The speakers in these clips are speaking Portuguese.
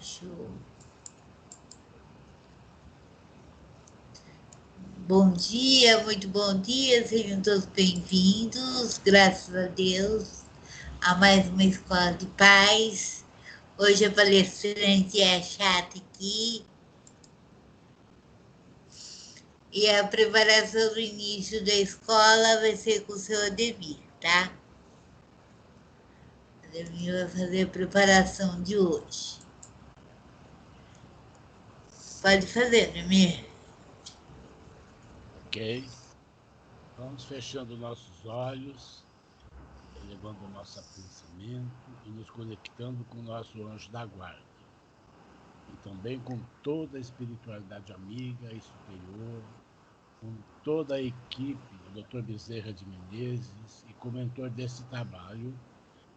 Show. Bom dia, muito bom dia, sejam todos bem-vindos, graças a Deus, a mais uma Escola de Paz. Hoje a palestrante é a Chata aqui, e a preparação do início da escola vai ser com o seu Ademir, tá? O Ademir vai fazer a preparação de hoje. Pode fazer, Ademir. Ok. Vamos fechando nossos olhos, elevando o nosso pensamento e nos conectando com o nosso anjo da guarda. E também com toda a espiritualidade amiga e superior, com toda a equipe do Dr. Bezerra de Menezes e como mentor desse trabalho,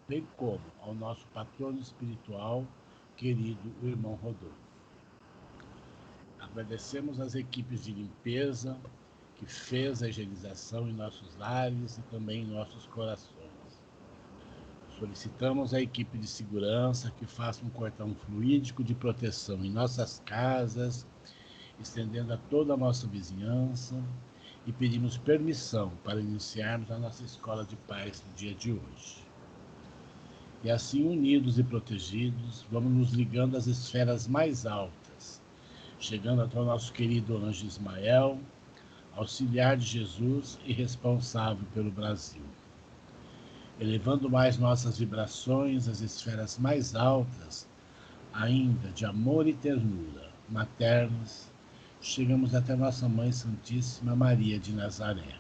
bem como ao nosso patrono espiritual, querido o irmão Rodolfo. Agradecemos às equipes de limpeza que fez a higienização em nossos lares e também em nossos corações. Solicitamos à equipe de segurança que faça um cordão fluídico de proteção em nossas casas, estendendo a toda a nossa vizinhança, e pedimos permissão para iniciarmos a nossa escola de paz no dia de hoje. E assim, unidos e protegidos, vamos nos ligando às esferas mais altas, chegando até o nosso querido anjo Ismael, auxiliar de Jesus e responsável pelo Brasil. Elevando mais nossas vibrações às esferas mais altas, ainda de amor e ternura, maternas, chegamos até nossa Mãe Santíssima Maria de Nazaré.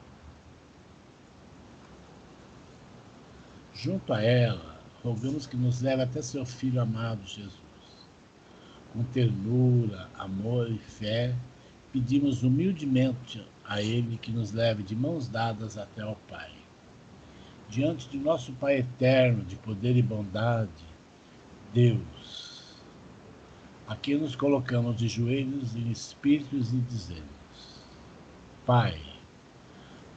Junto a ela, rogamos que nos leve até seu Filho amado Jesus. Com ternura, amor e fé, pedimos humildemente a Ele que nos leve de mãos dadas até ao Pai. Diante de nosso Pai eterno, de poder e bondade, Deus, aqui nos colocamos de joelhos em espíritos e dizemos: Pai,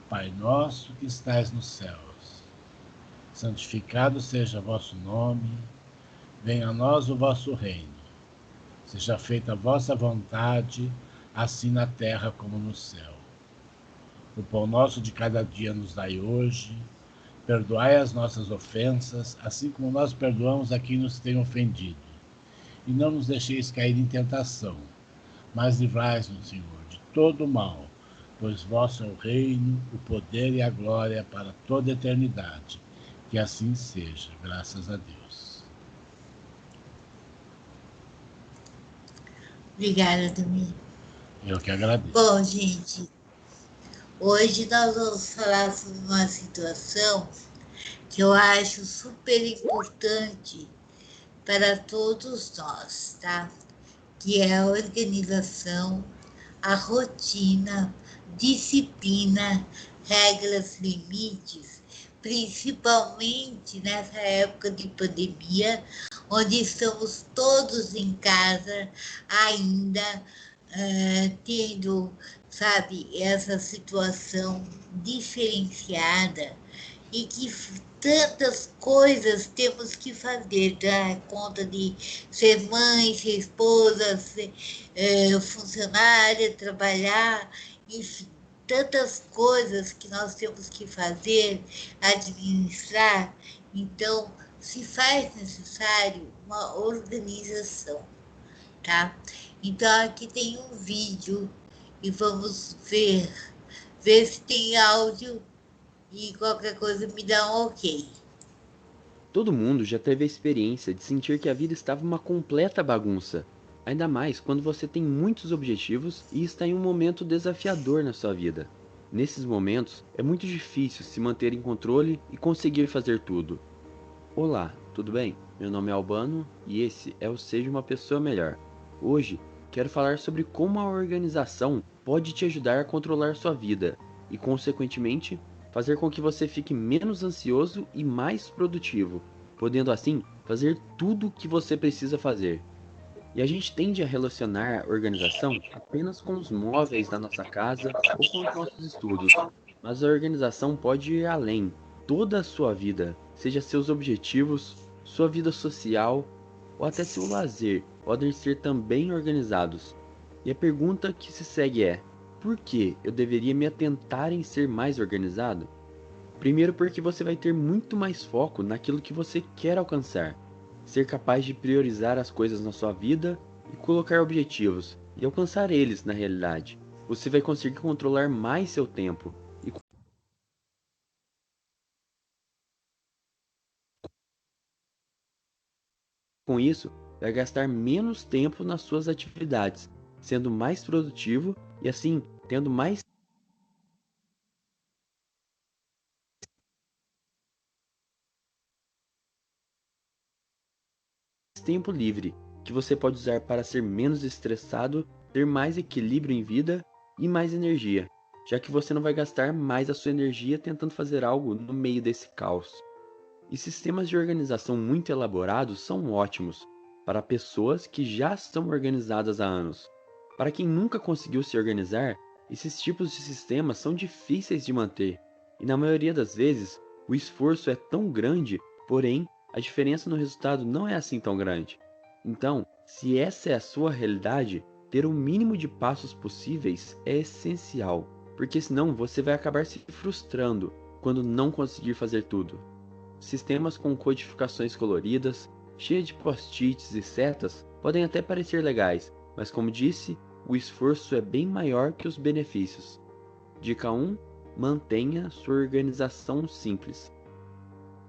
Pai nosso que estais nos céus, santificado seja vosso nome, venha a nós o vosso reino, seja feita a vossa vontade, assim na terra como no céu. O pão nosso de cada dia nos dai hoje, perdoai as nossas ofensas, assim como nós perdoamos a quem nos tem ofendido. E não nos deixeis cair em tentação, mas livrai-nos, Senhor, de todo o mal, pois vosso é o reino, o poder e a glória para toda a eternidade. Que assim seja, graças a Deus. Obrigada, Ademir. Eu que agradeço. Bom, gente, hoje nós vamos falar sobre uma situação que eu acho super importante para todos nós, tá? Que é a organização, a rotina, disciplina, regras, limites, principalmente nessa época de pandemia, onde estamos todos em casa ainda, tendo, sabe, essa situação diferenciada e que tantas coisas temos que fazer, dar conta de ser mãe, ser esposa, ser funcionária, trabalhar, enfim, tantas coisas que nós temos que fazer, administrar. Então, se faz necessário uma organização, tá? Então, aqui tem um vídeo e vamos ver se tem áudio e qualquer coisa me dá um ok. Todo mundo já teve a experiência de sentir que a vida estava uma completa bagunça. Ainda mais quando você tem muitos objetivos e está em um momento desafiador na sua vida. Nesses momentos, é muito difícil se manter em controle e conseguir fazer tudo. Olá, tudo bem? Meu nome é Albano e esse é o Seja uma Pessoa Melhor. Hoje, quero falar sobre como a organização pode te ajudar a controlar sua vida e, consequentemente, fazer com que você fique menos ansioso e mais produtivo, podendo assim fazer tudo o que você precisa fazer. E a gente tende a relacionar a organização apenas com os móveis da nossa casa ou com os nossos estudos, mas a organização pode ir além. Toda a sua vida, seja seus objetivos, sua vida social ou até seu lazer podem ser também organizados. E a pergunta que se segue é: por que eu deveria me atentar em ser mais organizado? Primeiro, porque você vai ter muito mais foco naquilo que você quer alcançar. Ser capaz de priorizar as coisas na sua vida e colocar objetivos e alcançar eles na realidade. Você vai conseguir controlar mais seu tempo e com isso vai gastar menos tempo nas suas atividades, sendo mais produtivo e assim tendo mais tempo livre, que você pode usar para ser menos estressado, ter mais equilíbrio em vida e mais energia, já que você não vai gastar mais a sua energia tentando fazer algo no meio desse caos. E sistemas de organização muito elaborados são ótimos para pessoas que já estão organizadas há anos. Para quem nunca conseguiu se organizar, esses tipos de sistemas são difíceis de manter, e na maioria das vezes o esforço é tão grande, porém a diferença no resultado não é assim tão grande. Então, se essa é a sua realidade, ter o mínimo de passos possíveis é essencial, porque senão você vai acabar se frustrando quando não conseguir fazer tudo. Sistemas com codificações coloridas, cheias de post-its e setas, podem até parecer legais, mas como disse, o esforço é bem maior que os benefícios. Dica 1: mantenha sua organização simples.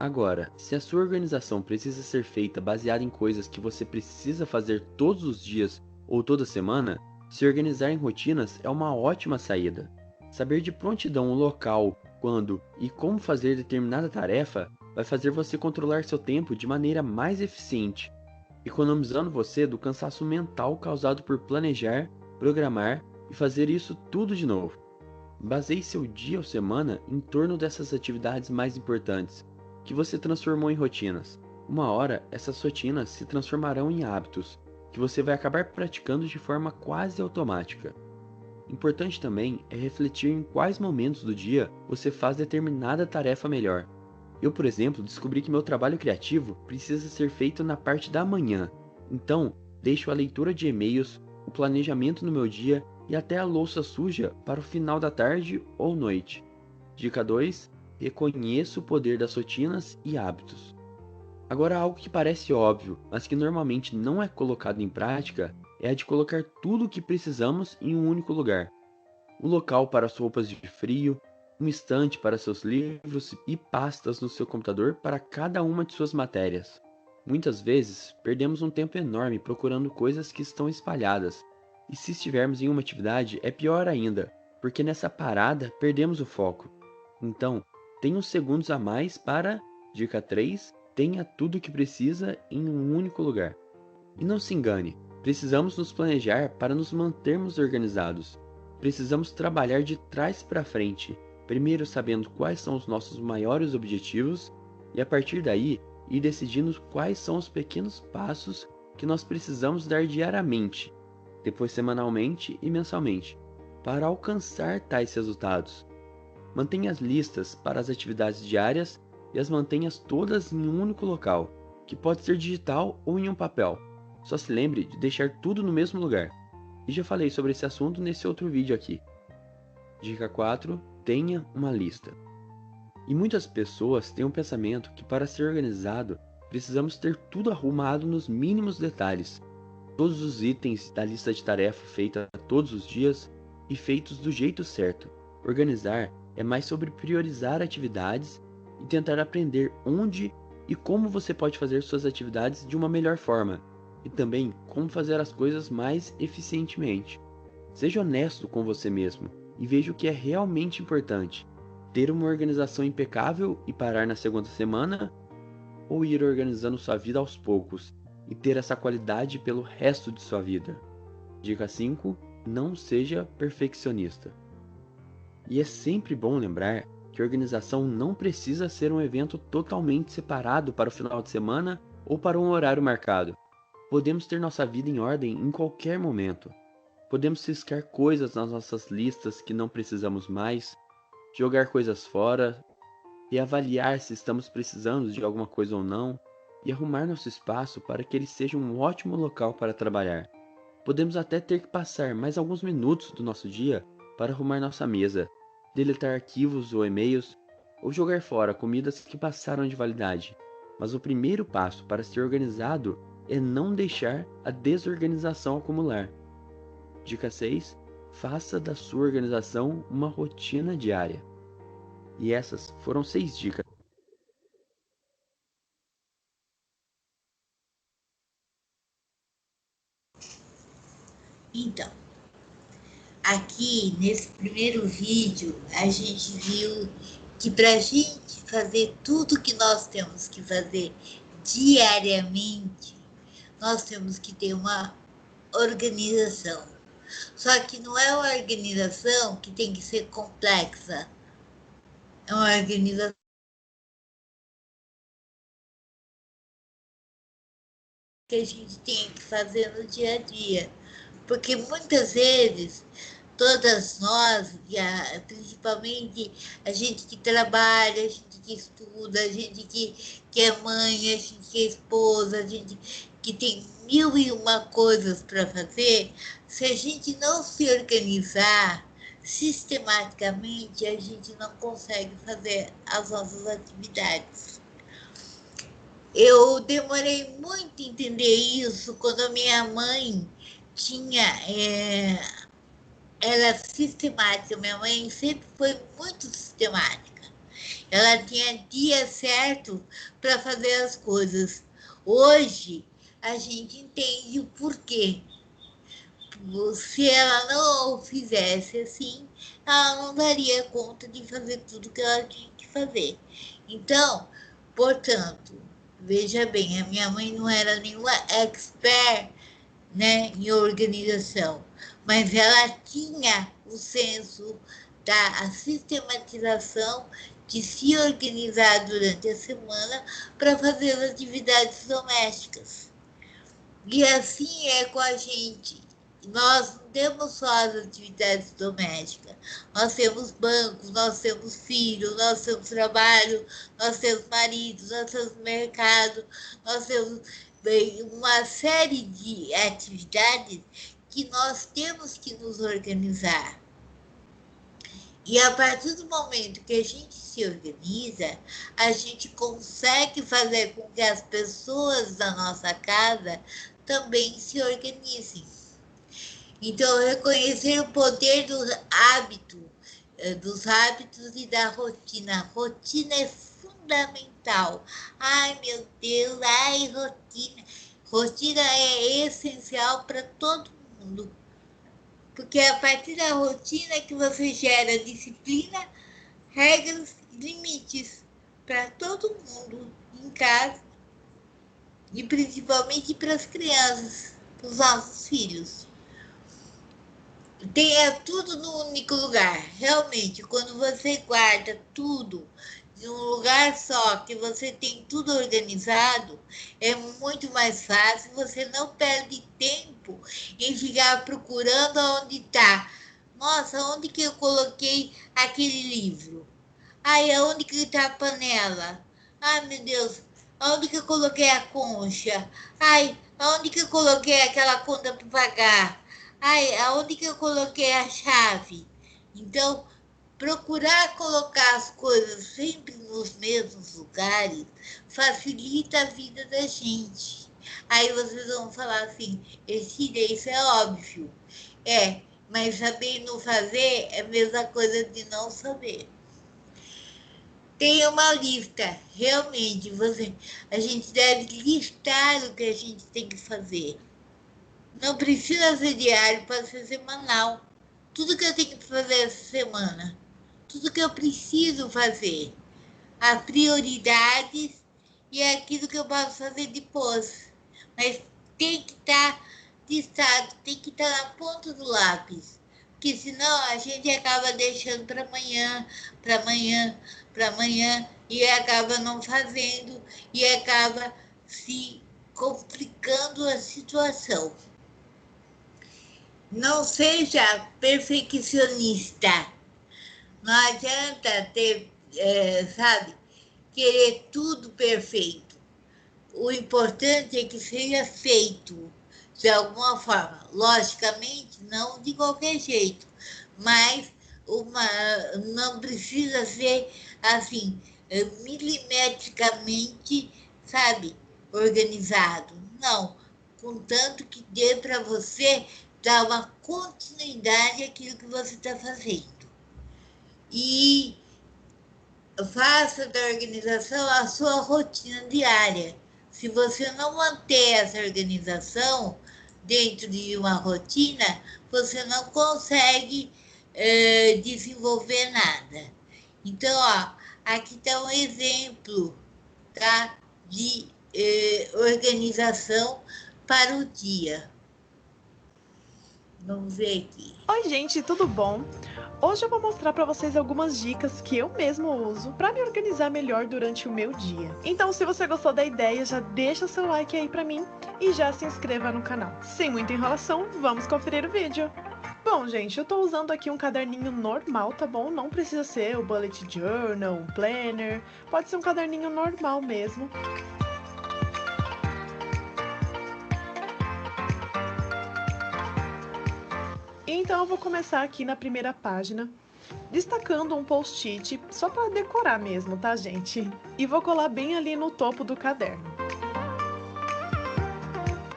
Agora, se a sua organização precisa ser feita baseada em coisas que você precisa fazer todos os dias ou toda semana, se organizar em rotinas é uma ótima saída. Saber de prontidão o local, quando e como fazer determinada tarefa vai fazer você controlar seu tempo de maneira mais eficiente, economizando você do cansaço mental causado por planejar, programar e fazer isso tudo de novo. Baseie seu dia ou semana em torno dessas atividades mais importantes, que você transformou em rotinas. Uma hora, essas rotinas se transformarão em hábitos, que você vai acabar praticando de forma quase automática. Importante também é refletir em quais momentos do dia você faz determinada tarefa melhor. Eu, por exemplo, descobri que meu trabalho criativo precisa ser feito na parte da manhã, então deixo a leitura de e-mails, o planejamento no meu dia e até a louça suja para o final da tarde ou noite. Dica 2: reconheça o poder das rotinas e hábitos. Agora, algo que parece óbvio, mas que normalmente não é colocado em prática, é a de colocar tudo o que precisamos em um único lugar. Um local para as roupas de frio, um estante para seus livros e pastas no seu computador para cada uma de suas matérias. Muitas vezes, perdemos um tempo enorme procurando coisas que estão espalhadas, e se estivermos em uma atividade é pior ainda, porque nessa parada perdemos o foco. Então, tenha uns segundos a mais para, dica 3, tenha tudo o que precisa em um único lugar. E não se engane, precisamos nos planejar para nos mantermos organizados. Precisamos trabalhar de trás para frente, primeiro sabendo quais são os nossos maiores objetivos e a partir daí ir decidindo quais são os pequenos passos que nós precisamos dar diariamente, depois semanalmente e mensalmente, para alcançar tais resultados. Mantenha as listas para as atividades diárias e as mantenha todas em um único local, que pode ser digital ou em um papel. Só se lembre de deixar tudo no mesmo lugar. E já falei sobre esse assunto nesse outro vídeo aqui. Dica 4: tenha uma lista. E muitas pessoas têm um pensamento que para ser organizado, precisamos ter tudo arrumado nos mínimos detalhes. Todos os itens da lista de tarefa feita todos os dias e feitos do jeito certo. Organizar é mais sobre priorizar atividades e tentar aprender onde e como você pode fazer suas atividades de uma melhor forma, e também como fazer as coisas mais eficientemente. Seja honesto com você mesmo e veja o que é realmente importante: ter uma organização impecável e parar na segunda semana, ou ir organizando sua vida aos poucos e ter essa qualidade pelo resto de sua vida. Dica 5: não seja perfeccionista. E é sempre bom lembrar que organização não precisa ser um evento totalmente separado para o final de semana ou para um horário marcado. Podemos ter nossa vida em ordem em qualquer momento. Podemos riscar coisas nas nossas listas que não precisamos mais, jogar coisas fora, reavaliar se estamos precisando de alguma coisa ou não. e arrumar nosso espaço para que ele seja um ótimo local para trabalhar. Podemos até ter que passar mais alguns minutos do nosso dia para arrumar nossa mesa, deletar arquivos ou e-mails, ou jogar fora comidas que passaram de validade. Mas o primeiro passo para ser organizado é não deixar a desorganização acumular. Dica 6. Faça da sua organização uma rotina diária. E essas foram 6 dicas. Então, aqui nesse primeiro vídeo, a gente viu que para a gente fazer tudo que nós temos que fazer diariamente, nós temos que ter uma organização. Só que não é uma organização que tem que ser complexa. É uma organização que a gente tem que fazer no dia a dia. Porque muitas vezes, todas nós, principalmente a gente que trabalha, a gente que estuda, a gente que é mãe, a gente que é esposa, a gente que tem 1001 coisas para fazer, se a gente não se organizar sistematicamente, a gente não consegue fazer as nossas atividades. Eu demorei muito a entender isso quando a minha mãe tinha, era sistemática. Minha mãe sempre foi muito sistemática. Ela tinha dia certo para fazer as coisas. Hoje, a gente entende o porquê. Se ela não fizesse assim, ela não daria conta de fazer tudo que ela tinha que fazer. Então, portanto, veja bem, a minha mãe não era nenhuma expert, né, em organização, mas ela tinha o senso da sistematização de se organizar durante a semana para fazer as atividades domésticas. E assim é com a gente. Nós não temos só as atividades domésticas, nós temos bancos, nós temos filhos, nós temos trabalho, nós temos marido, nós temos mercado, nós temos uma série de atividades que nós temos que nos organizar. E a partir do momento que a gente se organiza, a gente consegue fazer com que as pessoas da nossa casa também se organizem. Então, reconhecer o poder dos hábitos e da rotina. A rotina é fundamental. Ai, meu Deus, ai, rotina. Rotina é essencial para todo mundo. Porque é a partir da rotina que você gera disciplina, regras e limites para todo mundo em casa e principalmente para as crianças, para os nossos filhos. Tenha tudo no único lugar. Realmente, quando você guarda tudo em um lugar só, que você tem tudo organizado, é muito mais fácil, você não perde tempo em ficar procurando onde está. Nossa, onde que eu coloquei aquele livro? Ai, aonde que está a panela? Ai, meu Deus, aonde que eu coloquei a concha? Ai, aonde que eu coloquei aquela conta para pagar? Ai, aonde que eu coloquei a chave? Então, procurar colocar as coisas sempre nos mesmos lugares facilita a vida da gente. Aí vocês vão falar assim, isso é óbvio. É, mas saber não fazer é a mesma coisa de não saber. Tem uma lista, realmente, a gente deve listar o que a gente tem que fazer. Não precisa ser diário, pode ser semanal. Tudo que eu tenho que fazer essa semana, tudo que eu preciso fazer, as prioridades e aquilo que eu posso fazer depois. Mas tem que estar listado, tem que estar na ponta do lápis. Porque senão a gente acaba deixando para amanhã, para amanhã, para amanhã, e acaba não fazendo, e acaba se complicando a situação. Não seja perfeccionista. Não adianta ter, sabe, querer tudo perfeito. o importante é que seja feito de alguma forma. Logicamente, não de qualquer jeito, mas não precisa ser assim, milimetricamente, sabe, organizado. Não, contanto que dê para você dar uma continuidade àquilo que você está fazendo. E faça da organização a sua rotina diária. Se você não manter essa organização dentro de uma rotina, você não consegue desenvolver nada. Então, ó, aqui está um exemplo, tá, de organização para o dia. Vamos ver aqui. Oi, gente, tudo bom? Hoje eu vou mostrar para vocês algumas dicas que eu mesmo uso para me organizar melhor durante o meu dia. Então, se você gostou da ideia, já deixa seu like aí para mim e já se inscreva no canal. Sem muita enrolação, vamos conferir o vídeo. Bom, gente, eu tô usando aqui um caderninho normal, tá bom? Não precisa ser o bullet journal, um planner, pode ser um caderninho normal mesmo. Então eu vou começar aqui na primeira página, destacando um post-it, só para decorar mesmo, tá, gente? E vou colar bem ali no topo do caderno.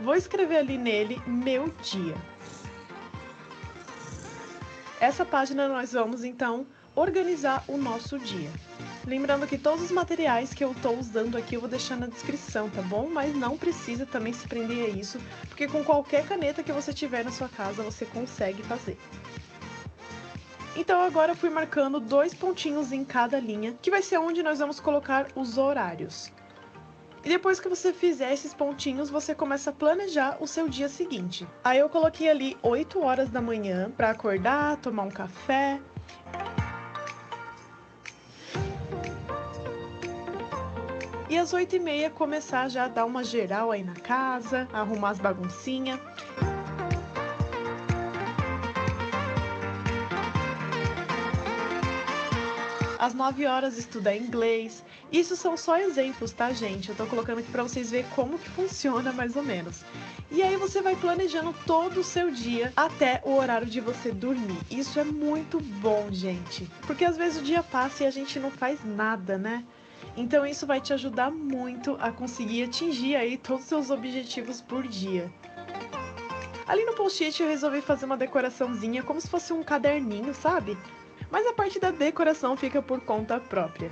Vou escrever ali nele, meu dia. Essa página nós vamos, então, organizar o nosso dia. Lembrando que todos os materiais que eu estou usando aqui eu vou deixar na descrição, tá bom? Mas não precisa também se prender a isso, porque com qualquer caneta que você tiver na sua casa, você consegue fazer. Então agora eu fui marcando 2 pontinhos em cada linha, que vai ser onde nós vamos colocar os horários. E depois que você fizer esses pontinhos, você começa a planejar o seu dia seguinte. Aí eu coloquei ali 8 horas da manhã para acordar, tomar um café. E às 8h30 começar já a dar uma geral aí na casa, arrumar as baguncinhas. Às 9 horas estudar inglês. Isso são só exemplos, tá, gente? Eu tô colocando aqui pra vocês verem como que funciona mais ou menos. E aí você vai planejando todo o seu dia até o horário de você dormir. Isso é muito bom, gente. Porque às vezes o dia passa e a gente não faz nada, né? Então isso vai te ajudar muito a conseguir atingir aí todos os seus objetivos por dia. Ali no post-it eu resolvi fazer uma decoraçãozinha como se fosse um caderninho, sabe? Mas a parte da decoração fica por conta própria.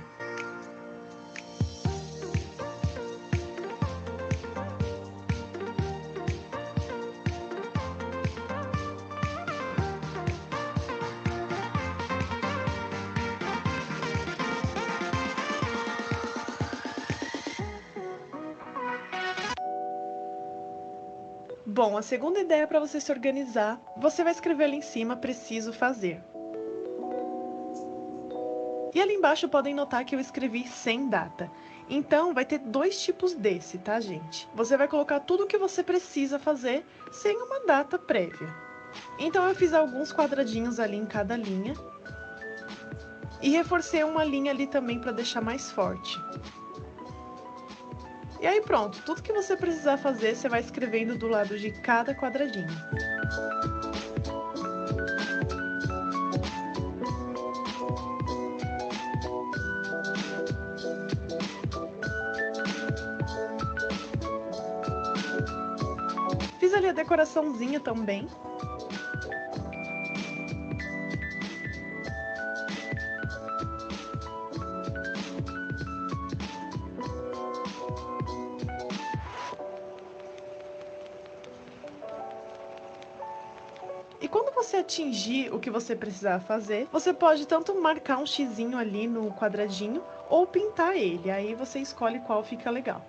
Bom, a segunda ideia para você se organizar, você vai escrever ali em cima, preciso fazer. E ali embaixo podem notar que eu escrevi sem data. Então vai ter 2 tipos desse, tá, gente? Você vai colocar tudo o que você precisa fazer sem uma data prévia. Então eu fiz alguns quadradinhos ali em cada linha. E reforcei uma linha ali também para deixar mais forte. E aí pronto, tudo que você precisar fazer, você vai escrevendo do lado de cada quadradinho. Fiz ali a decoraçãozinha também. E quando você atingir o que você precisar fazer, você pode tanto marcar um xizinho ali no quadradinho ou pintar ele, aí você escolhe qual fica legal.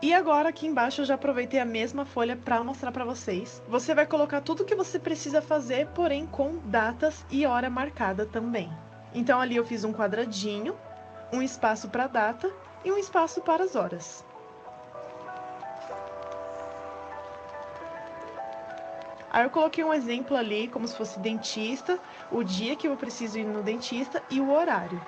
E agora aqui embaixo eu já aproveitei a mesma folha para mostrar para vocês. Você vai colocar tudo o que você precisa fazer, porém com datas e hora marcada também. Então ali eu fiz um quadradinho, um espaço para data e um espaço para as horas. Aí eu coloquei um exemplo ali, como se fosse dentista, o dia que eu preciso ir no dentista e o horário.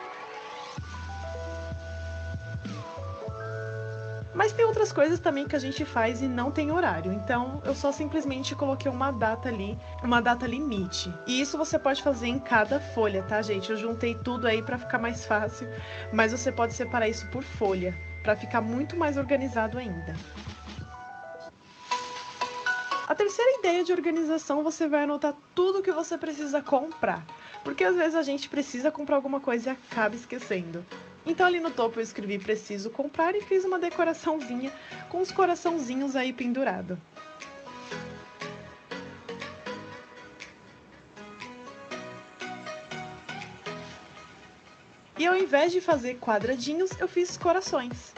Mas tem outras muitas coisas também que a gente faz e não tem horário. Então, eu só simplesmente coloquei uma data ali, uma data limite. E isso você pode fazer em cada folha, tá, gente? Eu juntei tudo aí para ficar mais fácil, mas você pode separar isso por folha, para ficar muito mais organizado ainda. A terceira ideia de organização, você vai anotar tudo que você precisa comprar, porque às vezes a gente precisa comprar alguma coisa e acaba esquecendo. Então ali no topo eu escrevi preciso comprar e fiz uma decoraçãozinha com os coraçãozinhos aí pendurado. E ao invés de fazer quadradinhos, eu fiz corações.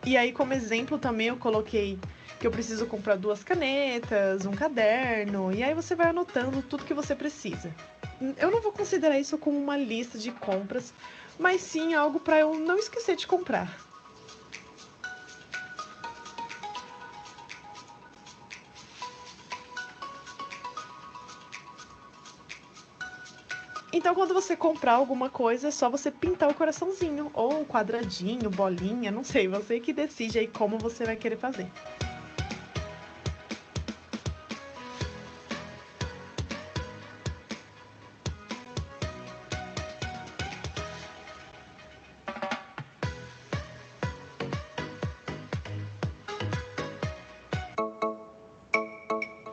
E aí, como exemplo, também eu coloquei que eu preciso comprar 2 canetas, um caderno, e aí você vai anotando tudo que você precisa. Eu não vou considerar isso como uma lista de compras, mas sim algo para eu não esquecer de comprar. Então, quando você comprar alguma coisa, é só você pintar o coraçãozinho, ou quadradinho, bolinha, não sei, você que decide aí como você vai querer fazer.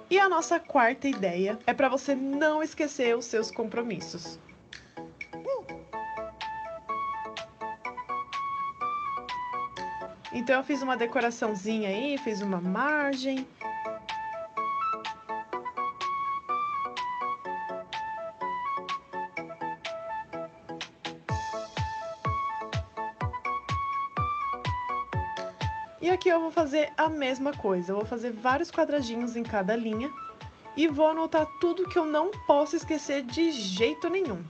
E a nossa quarta ideia é para você não esquecer os seus compromissos. Então eu fiz uma decoraçãozinha aí, fiz uma margem. E aqui eu vou fazer a mesma coisa, eu vou fazer vários quadradinhos em cada linha e vou anotar tudo que eu não posso esquecer de jeito nenhum.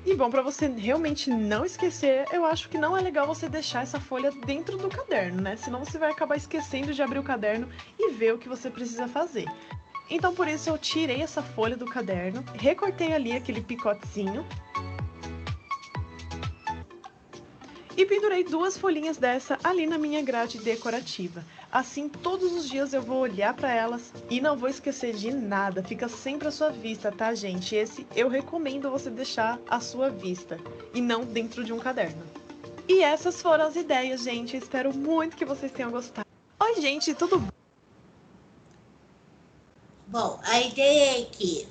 E bom, para você realmente não esquecer, eu acho que não é legal você deixar essa folha dentro do caderno, né? Senão você vai acabar esquecendo de abrir o caderno e ver o que você precisa fazer. Então por isso eu tirei essa folha do caderno, recortei ali aquele picotezinho e pendurei 2 folhinhas dessa ali na minha grade decorativa. Assim, todos os dias eu vou olhar para elas e não vou esquecer de nada. Fica sempre à sua vista, tá, gente? Esse eu recomendo você deixar à sua vista e não dentro de um caderno. E essas foram as ideias, gente. Espero muito que vocês tenham gostado. Oi, gente, tudo bom? Bom, a ideia é que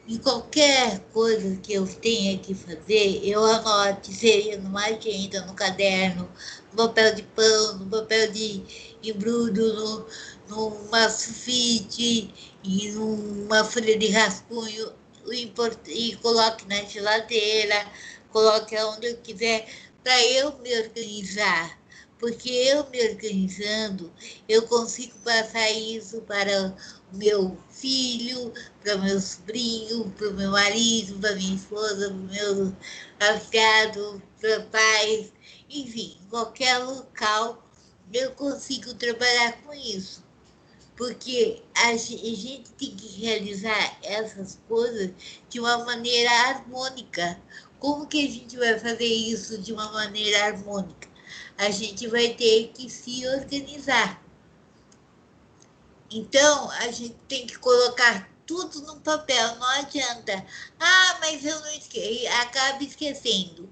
em qualquer coisa que eu tenha que fazer, eu anote, seja numa agenda, no caderno, no papel de pão, no papel de embrudo, numa sulfite e numa folha de rascunho, e coloque na geladeira, coloque onde eu quiser, para eu me organizar. Porque eu me organizando, eu consigo passar isso para o meu filho, para o meu sobrinho, para o meu marido, para minha esposa, para o meu afilhado, para pais, enfim, em qualquer local eu consigo trabalhar com isso. Porque a gente tem que realizar essas coisas de uma maneira harmônica. Como que a gente vai fazer isso de uma maneira harmônica? A gente vai ter que se organizar. Então, a gente tem que colocar tudo no papel, não adianta. Ah, mas eu não esqueci, acaba esquecendo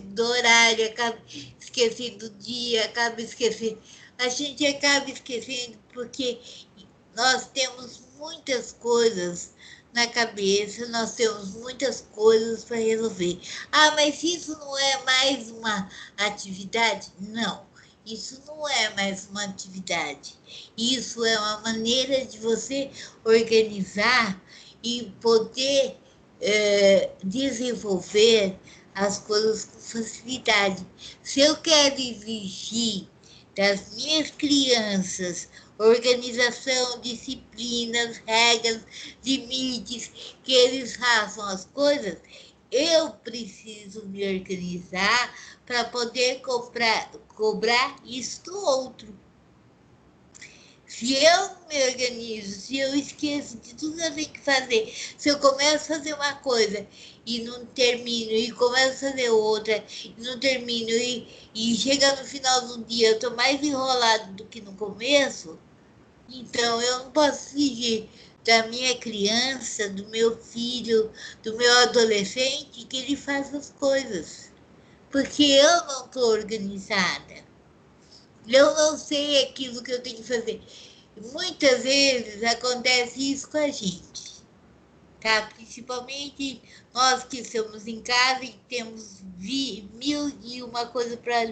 do horário, acaba esquecendo do dia, acaba esquecendo. A gente acaba esquecendo porque nós temos muitas coisas na cabeça, nós temos muitas coisas para resolver. Ah, mas isso não é mais uma atividade? Não, isso não é mais uma atividade. Isso é uma maneira de você organizar e poder desenvolver as coisas com facilidade. Se eu quero exigir das minhas crianças organização, disciplinas, regras, limites, que eles façam as coisas, eu preciso me organizar para poder cobrar isto outro. Se eu me organizo, se eu esqueço de tudo que eu tenho que fazer, se eu começo a fazer uma coisa e não termino, e começo a fazer outra e não termino, e chega no final do dia eu estou mais enrolado do que no começo, então eu não posso exigir da minha criança, do meu filho, do meu adolescente, que ele faça as coisas, porque eu não estou organizada. Eu não sei aquilo que eu tenho que fazer. Muitas vezes acontece isso com a gente, tá? Principalmente nós que estamos em casa e temos mil e uma coisa para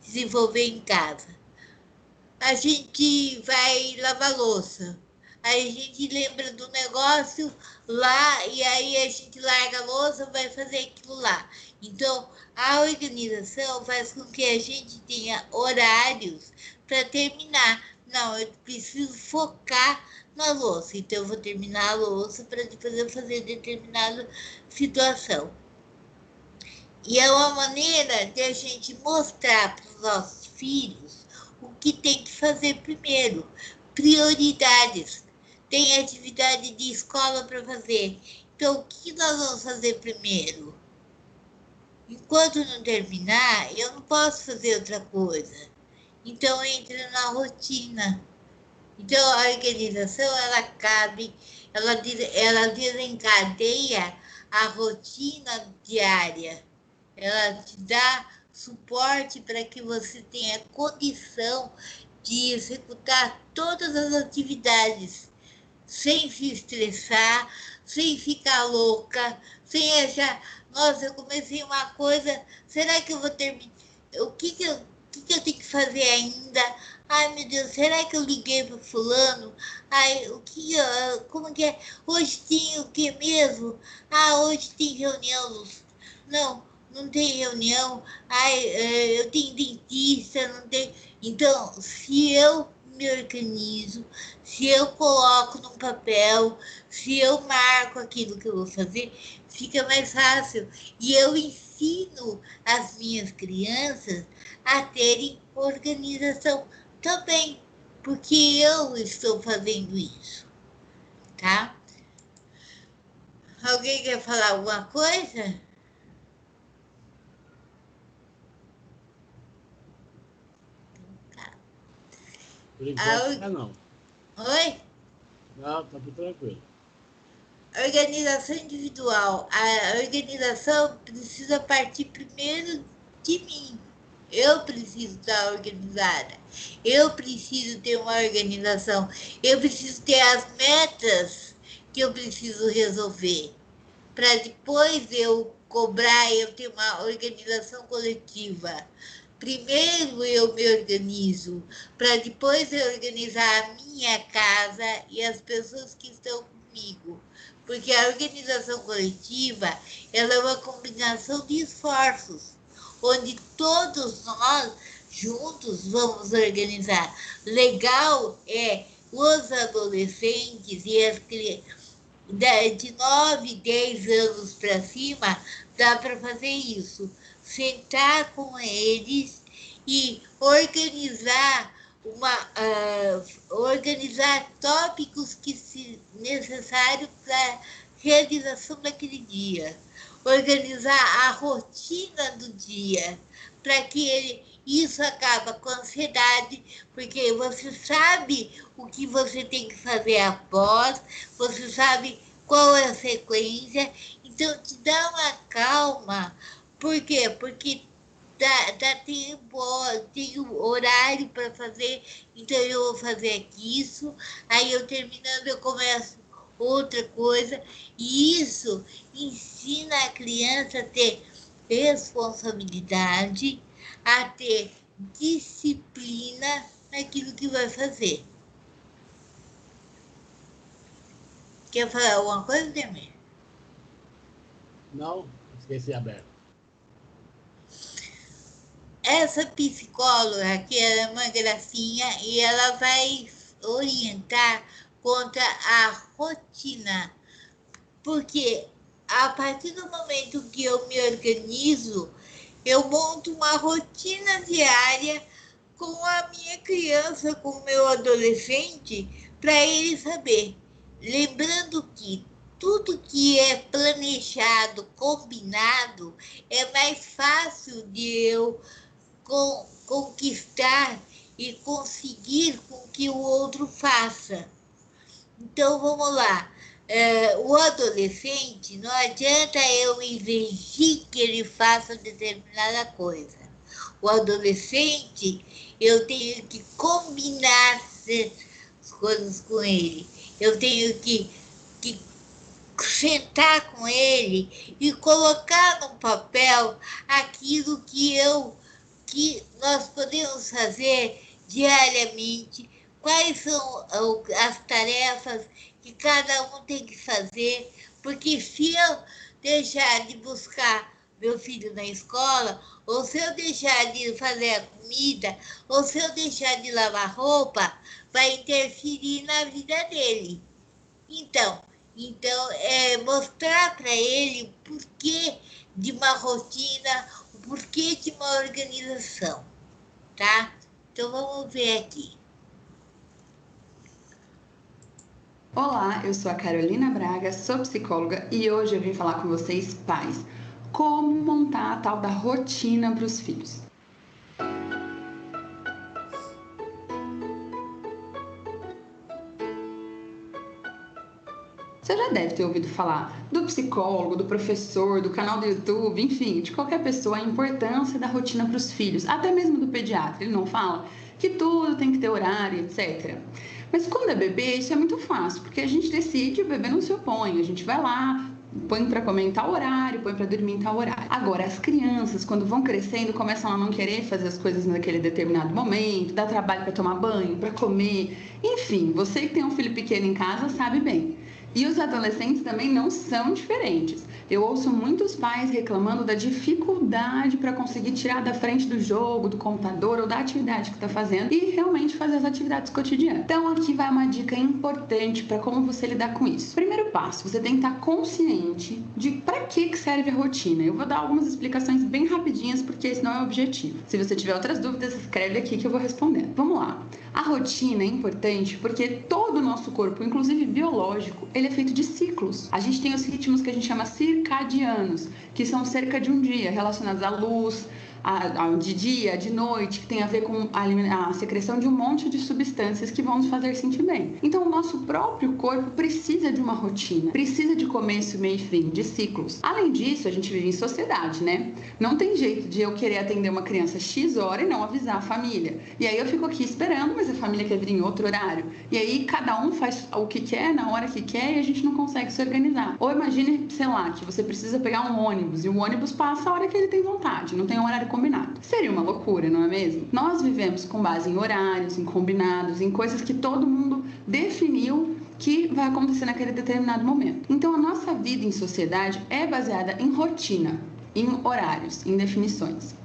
desenvolver em casa. A gente vai lavar louça, aí a gente lembra do negócio lá e aí a gente larga a louça, vai fazer aquilo lá. Então, a organização faz com que a gente tenha horários para terminar. Não, eu preciso focar na louça, então eu vou terminar a louça para depois eu fazer determinada situação. E é uma maneira de a gente mostrar para os nossos filhos o que tem que fazer primeiro. Prioridades. Tem atividade de escola para fazer. Então, o que nós vamos fazer primeiro? Enquanto não terminar, eu não posso fazer outra coisa. Então, entra na rotina. Então, a organização, ela cabe, ela desencadeia a rotina diária. Ela te dá suporte para que você tenha condição de executar todas as atividades sem se estressar, sem ficar louca, sem achar, nossa, eu comecei uma coisa, será que eu vou terminar? O que eu tenho que fazer ainda? Ai, meu Deus, será que eu liguei para fulano? Ai, como que é? Hoje tem o que mesmo? Ah, hoje tem reunião, Lúcia. Não, não tem reunião. Ai, eu tenho dentista, não tem. Então, se eu me organizo, se eu coloco num papel, se eu marco aquilo que eu vou fazer, fica mais fácil. E eu ensino as minhas crianças a terem organização também, porque eu estou fazendo isso, tá? Alguém quer falar alguma coisa? Tá. Por enquanto, A... não. Oi? Não, tá tudo tranquilo. Organização individual. A organização precisa partir primeiro de mim. Eu preciso estar organizada. Eu preciso ter uma organização. Eu preciso ter as metas que eu preciso resolver. Para depois eu cobrar, eu ter uma organização coletiva. Primeiro eu me organizo, para depois eu organizar a minha casa e as pessoas que estão comigo. Porque a organização coletiva, ela é uma combinação de esforços, onde todos nós juntos vamos organizar. Legal é os adolescentes e as crianças de 9, 10 anos para cima, dá para fazer isso. Sentar com eles e organizar organizar tópicos que se necessários para a realização daquele dia. Organizar a rotina do dia, para que isso acaba com a ansiedade, porque você sabe o que você tem que fazer após, você sabe qual é a sequência, então te dá uma calma. Por quê? Porque dá tempo, tenho horário para fazer, então eu vou fazer aqui isso, aí eu terminando eu começo outra coisa, e isso ensina a criança a ter responsabilidade, a ter disciplina naquilo que vai fazer. Quer falar alguma coisa, Demir? Não, esqueci aberto. essa psicóloga, que ela é uma gracinha, e ela vai orientar contra a rotina, porque a partir do momento que eu me organizo, eu monto uma rotina diária com a minha criança, com o meu adolescente, para ele saber. Lembrando que tudo que é planejado, combinado, é mais fácil de eu conquistar e conseguir com que o outro faça. Então, vamos lá. O adolescente, não adianta eu exigir que ele faça determinada coisa. O adolescente, eu tenho que combinar as coisas com ele. Eu tenho que sentar com ele e colocar no papel aquilo que nós podemos fazer diariamente, quais são as tarefas que cada um tem que fazer, porque se eu deixar de buscar meu filho na escola, ou se eu deixar de fazer a comida, ou se eu deixar de lavar roupa, vai interferir na vida dele. Então é mostrar para ele o porquê de uma rotina, o porquê de uma organização, tá? Então vamos ver aqui. Olá, eu sou a Carolina Braga, sou psicóloga e hoje eu vim falar com vocês, pais, como montar a tal da rotina para os filhos. Você já deve ter ouvido falar do psicólogo, do professor, do canal do YouTube, enfim, de qualquer pessoa, a importância da rotina para os filhos, até mesmo do pediatra. Ele não fala que tudo tem que ter horário, etc. Mas quando é bebê, isso é muito fácil, porque a gente decide, o bebê não se opõe, a gente vai lá, põe para comer em tal horário, põe para dormir em tal horário. Agora, as crianças, quando vão crescendo, começam a não querer fazer as coisas naquele determinado momento, dá trabalho para tomar banho, para comer, enfim, você que tem um filho pequeno em casa sabe bem. E os adolescentes também não são diferentes. Eu ouço muitos pais reclamando da dificuldade para conseguir tirar da frente do jogo, do computador ou da atividade que está fazendo e realmente fazer as atividades cotidianas. Então aqui vai uma dica importante para como você lidar com isso. Primeiro passo, você tem que estar consciente de para que serve a rotina. Eu vou dar algumas explicações bem rapidinhas porque esse não é o objetivo. Se você tiver outras dúvidas, escreve aqui que eu vou respondendo. Vamos lá. A rotina é importante porque todo o nosso corpo, inclusive biológico, ele é feito de ciclos. A gente tem os ritmos que a gente chama circadianos, que são cerca de um dia, relacionados à luz, de dia, de noite, que tem a ver com a secreção de um monte de substâncias que vão nos fazer sentir bem. Então, o nosso próprio corpo precisa de uma rotina, precisa de começo, meio e fim, de ciclos. Além disso, a gente vive em sociedade, né? Não tem jeito de eu querer atender uma criança X hora e não avisar a família. E aí eu fico aqui esperando, mas a família quer vir em outro horário. E aí cada um faz o que quer, na hora que quer, e a gente não consegue se organizar. Ou imagine, sei lá, que você precisa pegar um ônibus e o ônibus passa a hora que ele tem vontade, não tem um horário combinado. Seria uma loucura, não é mesmo? Nós vivemos com base em horários, em combinados, em coisas que todo mundo definiu que vai acontecer naquele determinado momento. Então, a nossa vida em sociedade é baseada em rotina, em horários, em definições.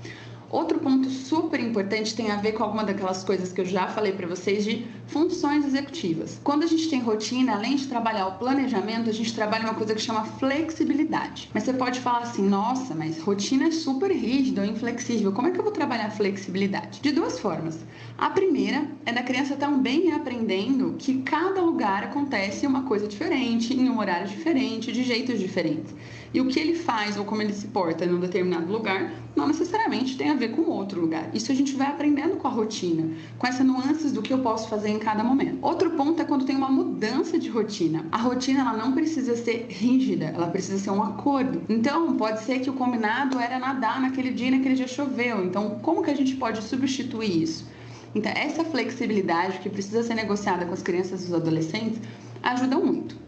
Outro ponto super importante tem a ver com alguma daquelas coisas que eu já falei para vocês de funções executivas. Quando a gente tem rotina, além de trabalhar o planejamento, a gente trabalha uma coisa que chama flexibilidade. Mas você pode falar assim, nossa, mas rotina é super rígida ou inflexível. Como é que eu vou trabalhar a flexibilidade? De duas formas. A primeira é da criança também aprendendo que cada lugar acontece uma coisa diferente, em um horário diferente, de jeitos diferentes. E o que ele faz ou como ele se porta em um determinado lugar não necessariamente tem a ver com outro lugar. Isso a gente vai aprendendo com a rotina, com essas nuances do que eu posso fazer em cada momento. Outro ponto é quando tem uma mudança de rotina. A rotina ela não precisa ser rígida, ela precisa ser um acordo. Então, pode ser que o combinado era nadar naquele dia choveu. Então, como que a gente pode substituir isso? Então, essa flexibilidade que precisa ser negociada com as crianças e os adolescentes ajuda muito.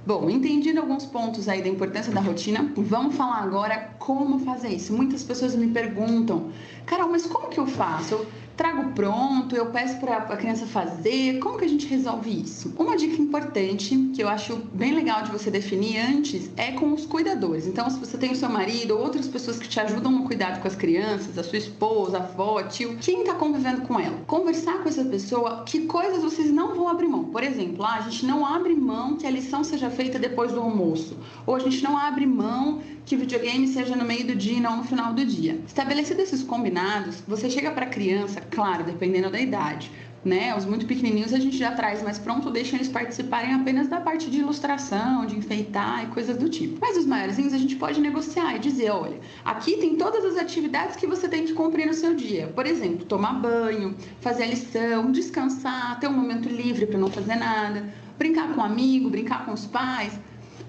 Bom, entendido alguns pontos aí da importância da rotina, vamos falar agora como fazer isso. Muitas pessoas me perguntam, Carol, mas como que eu faço? Eu trago pronto, eu peço para a criança fazer? Como que a gente resolve isso? Uma dica importante, que eu acho bem legal de você definir antes, é com os cuidadores. Então, se você tem o seu marido ou outras pessoas que te ajudam no cuidado com as crianças, a sua esposa, a avó, tio, quem está convivendo com ela? Conversar com essa pessoa, que coisas vocês não vão abrir mão. Por exemplo, a gente não abre mão que a lição seja feita depois do almoço. Ou a gente não abre mão que o videogame seja no meio do dia e não no final do dia. Estabelecidos esses combinados, você chega para a criança, claro, dependendo da idade, né? Os muito pequenininhos a gente já traz mais pronto, deixa eles participarem apenas da parte de ilustração, de enfeitar e coisas do tipo. Mas os maiorzinhos a gente pode negociar e dizer, olha, aqui tem todas as atividades que você tem que cumprir no seu dia. Por exemplo, tomar banho, fazer a lição, descansar, ter um momento livre para não fazer nada, brincar com um amigo, brincar com os pais.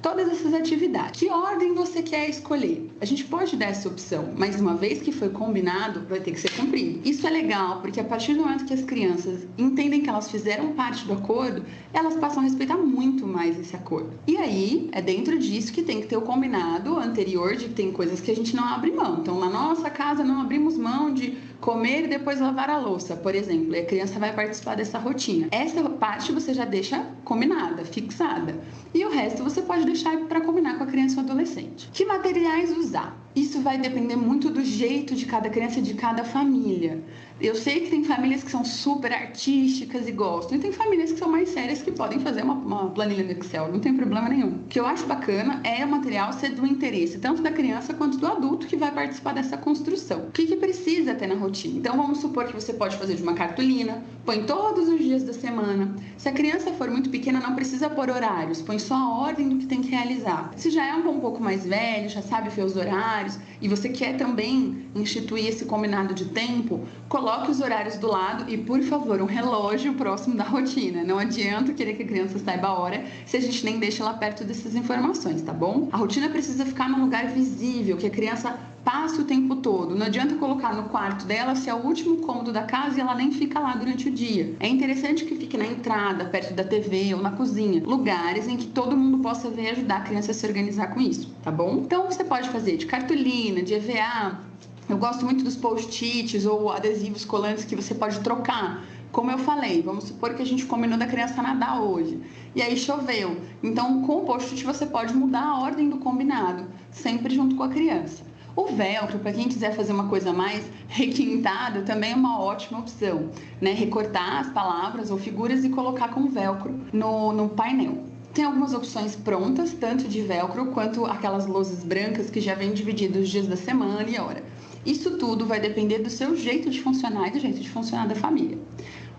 Todas essas atividades. Que ordem você quer escolher? A gente pode dar essa opção, mas uma vez que foi combinado, vai ter que ser cumprido. Isso é legal, porque a partir do momento que as crianças entendem que elas fizeram parte do acordo, elas passam a respeitar muito mais esse acordo. E aí, é dentro disso que tem que ter o combinado anterior de que tem coisas que a gente não abre mão. Então, na nossa casa, não abrimos mão de comer e depois lavar a louça, por exemplo, e a criança vai participar dessa rotina. Essa parte você já deixa combinada, fixada. E o resto você pode deixar para combinar com a criança ou adolescente. Que materiais usar? Isso vai depender muito do jeito de cada criança e de cada família. Eu sei que tem famílias que são super artísticas e gostam, e tem famílias que são mais sérias que podem fazer uma planilha no Excel, não tem problema nenhum. O que eu acho bacana é o material ser do interesse, tanto da criança quanto do adulto que vai participar dessa construção. O que precisa ter na rotina? Então, vamos supor que você pode fazer de uma cartolina, põe todos os dias da semana. Se a criança for muito pequena, não precisa pôr horários, põe só a ordem do que tem que realizar. Se já é um pouco mais velho, já sabe ver os horários, e você quer também instituir esse combinado de tempo, coloque os horários do lado e, por favor, um relógio próximo da rotina. Não adianta querer que a criança saiba a hora se a gente nem deixa ela perto dessas informações, tá bom? A rotina precisa ficar num lugar visível, que a criança passe o tempo todo. Não adianta colocar no quarto dela se é o último cômodo da casa e ela nem fica lá durante o dia. É interessante que fique na entrada, perto da TV ou na cozinha. Lugares em que todo mundo possa ver e ajudar a criança a se organizar com isso, tá bom? Então você pode fazer de cartolina, de EVA. Eu gosto muito dos post-its ou adesivos colantes que você pode trocar. Como eu falei, vamos supor que a gente combinou da criança nadar hoje. E aí choveu. Então, com o post-it você pode mudar a ordem do combinado, sempre junto com a criança. O velcro, para quem quiser fazer uma coisa mais requintada, também é uma ótima opção, né? Recortar as palavras ou figuras e colocar com velcro no painel. Tem algumas opções prontas, tanto de velcro quanto aquelas lousas brancas que já vêm divididos os dias da semana e hora. Isso tudo vai depender do seu jeito de funcionar e do jeito de funcionar da família.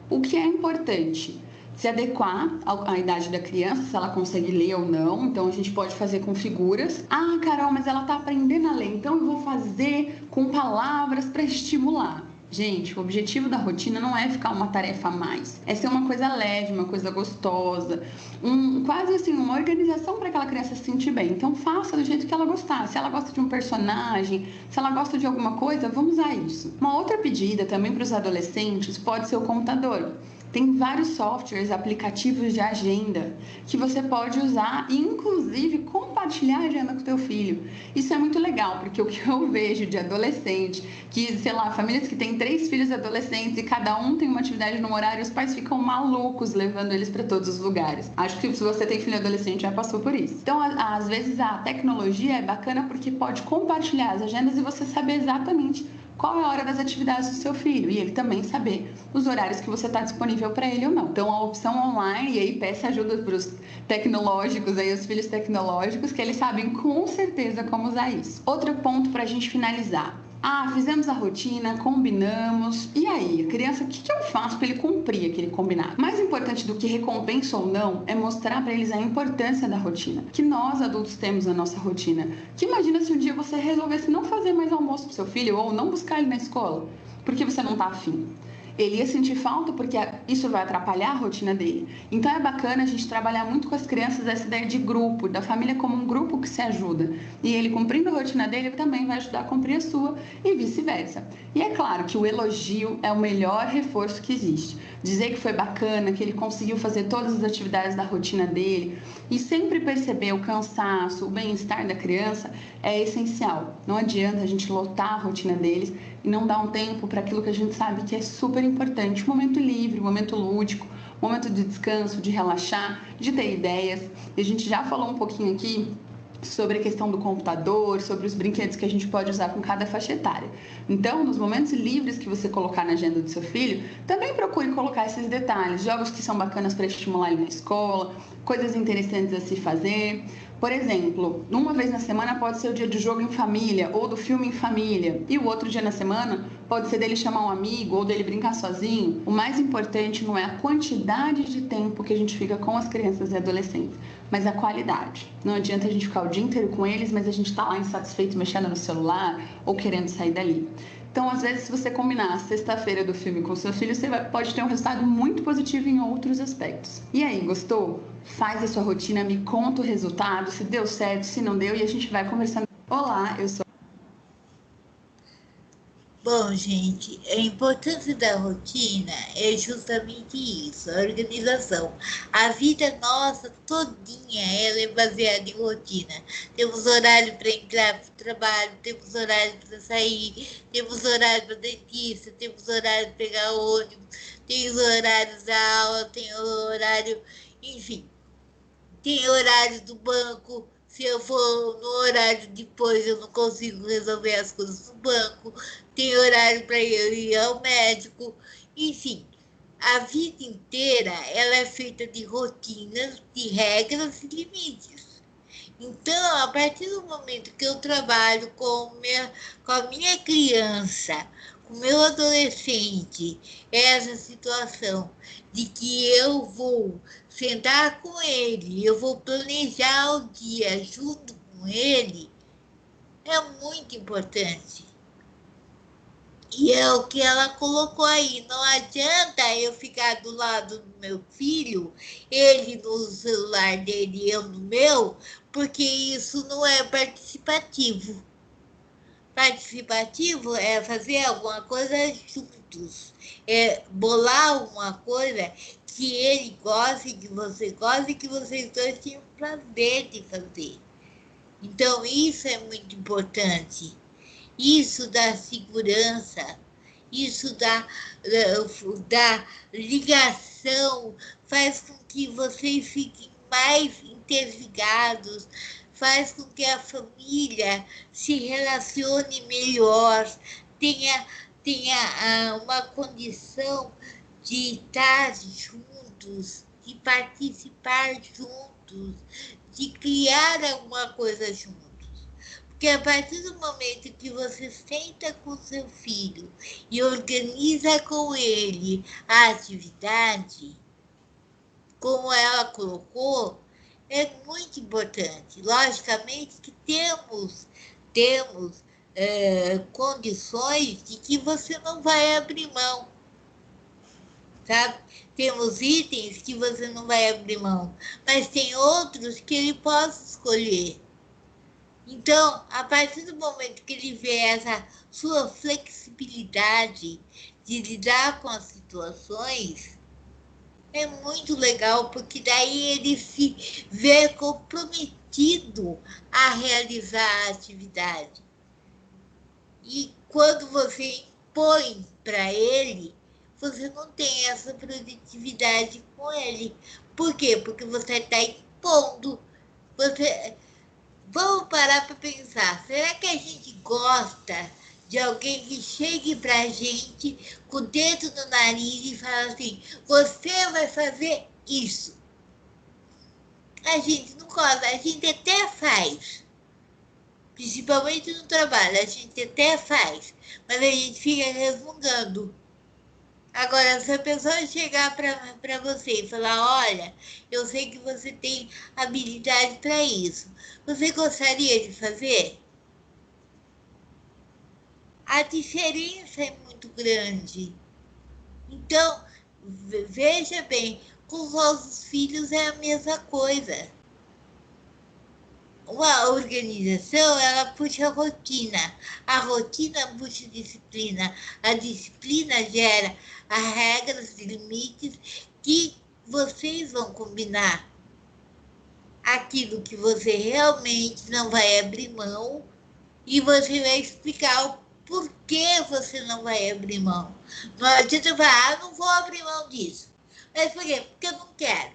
O que é importante? Se adequar à idade da criança, se ela consegue ler ou não. Então, a gente pode fazer com figuras. Ah, Carol, mas ela está aprendendo a ler, então eu vou fazer com palavras para estimular. Gente, o objetivo da rotina não é ficar uma tarefa a mais. É ser uma coisa leve, uma coisa gostosa. Quase assim, uma organização para aquela criança se sentir bem. Então, faça do jeito que ela gostar. Se ela gosta de um personagem, se ela gosta de alguma coisa, vamos usar isso. Uma outra pedida também para os adolescentes pode ser o computador. Tem vários softwares, aplicativos de agenda que você pode usar e, inclusive, compartilhar a agenda com o teu filho. Isso é muito legal, porque o que eu vejo de adolescente, que, sei lá, famílias que têm 3 filhos adolescentes e cada um tem uma atividade no horário, os pais ficam malucos levando eles para todos os lugares. Acho que se você tem filho adolescente, já passou por isso. Então, às vezes, a tecnologia é bacana porque pode compartilhar as agendas e você saber exatamente qual é a hora das atividades do seu filho e ele também saber os horários que você está disponível para ele ou não. Então, a opção online, e aí peça ajuda para os tecnológicos, aí, os filhos tecnológicos, que eles sabem com certeza como usar isso. Outro ponto para a gente finalizar. Fizemos a rotina, combinamos, e aí? A criança, o que eu faço para ele cumprir aquele combinado? Mais importante do que recompensa ou não é mostrar para eles a importância da rotina, que nós adultos temos a nossa rotina. Que imagina se um dia você resolvesse não fazer mais almoço pro seu filho ou não buscar ele na escola, porque você não tá afim. Ele ia sentir falta porque isso vai atrapalhar a rotina dele. Então é bacana a gente trabalhar muito com as crianças essa ideia de grupo, da família como um grupo que se ajuda. E ele cumprindo a rotina dele, ele também vai ajudar a cumprir a sua e vice-versa. E é claro que o elogio é o melhor reforço que existe. Dizer que foi bacana, que ele conseguiu fazer todas as atividades da rotina dele E sempre perceber o cansaço, o bem-estar da criança é essencial. Não adianta a gente lotar a rotina deles e não dar um tempo para aquilo que a gente sabe que é super importante. Momento livre, momento lúdico, momento de descanso, de relaxar, de ter ideias. E a gente já falou um pouquinho aqui sobre a questão do computador, sobre os brinquedos que a gente pode usar com cada faixa etária. Então, nos momentos livres que você colocar na agenda do seu filho, também procure colocar esses detalhes, jogos que são bacanas para estimular ele na escola, coisas interessantes a se fazer. Por exemplo, uma vez na semana pode ser o dia de jogo em família ou do filme em família, e o outro dia na semana pode ser dele chamar um amigo ou dele brincar sozinho. O mais importante não é a quantidade de tempo que a gente fica com as crianças e adolescentes, mas a qualidade. Não adianta a gente ficar o dia inteiro com eles, mas a gente tá lá insatisfeito mexendo no celular ou querendo sair dali. Então, às vezes, se você combinar a sexta-feira do filme com o seu filho, você pode ter um resultado muito positivo em outros aspectos. E aí, gostou? Faz a sua rotina, me conta o resultado, se deu certo, se não deu, e a gente vai conversando. Olá, eu sou... Bom, gente, a importância da rotina é justamente isso, a organização. A vida nossa todinha, ela é baseada em rotina. Temos horário para entrar para o trabalho, temos horário para sair, temos horário para dentista, temos horário para pegar ônibus, tem os horários da aula, tem o horário, enfim, tem horário do banco. Se eu for no horário depois, eu não consigo resolver as coisas no banco. Tem horário para eu ir ao médico. Enfim, a vida inteira ela é feita de rotinas, de regras e limites. Então, a partir do momento que eu trabalho com a minha criança, com o meu adolescente, essa situação de que eu vou sentar com ele, eu vou planejar o dia junto com ele, é muito importante. E é o que ela colocou aí. Não adianta eu ficar do lado do meu filho, ele no celular dele e eu no meu, porque isso não é participativo. Participativo é fazer alguma coisa juntos, é bolar uma coisa que ele goste, que você goste, que vocês dois tenham prazer de fazer. Então, isso é muito importante. Isso dá segurança, isso dá ligação, faz com que vocês fiquem mais interligados, faz com que a família se relacione melhor, tenha uma condição de estar juntos, de participar juntos, de criar alguma coisa juntos. Porque a partir do momento que você senta com seu filho e organiza com ele a atividade, como ela colocou, é muito importante. Logicamente que temos condições de que você não vai abrir mão, sabe? Temos itens que você não vai abrir mão, mas tem outros que ele pode escolher. Então, a partir do momento que ele vê essa sua flexibilidade de lidar com as situações, é muito legal, porque daí ele se vê comprometido a realizar a atividade. E quando você impõe para ele, você não tem essa produtividade com ele. Por quê? Porque você está impondo. Vamos parar para pensar. Será que a gente gosta de alguém que chegue para a gente com o dedo no nariz e fala assim, você vai fazer isso? A gente não gosta, a gente até faz. Principalmente no trabalho, a gente até faz. Mas a gente fica resmungando. Agora, se a pessoa chegar para você e falar, olha, eu sei que você tem habilidade para isso, você gostaria de fazer? A diferença é muito grande. Então, veja bem, com os nossos filhos é a mesma coisa. Uma organização, ela puxa a rotina puxa a disciplina gera as regras e limites que vocês vão combinar. aquilo que você realmente não vai abrir mão e você vai explicar o porquê você não vai abrir mão. Não adianta falar, não vou abrir mão disso. Mas por quê? Porque eu não quero.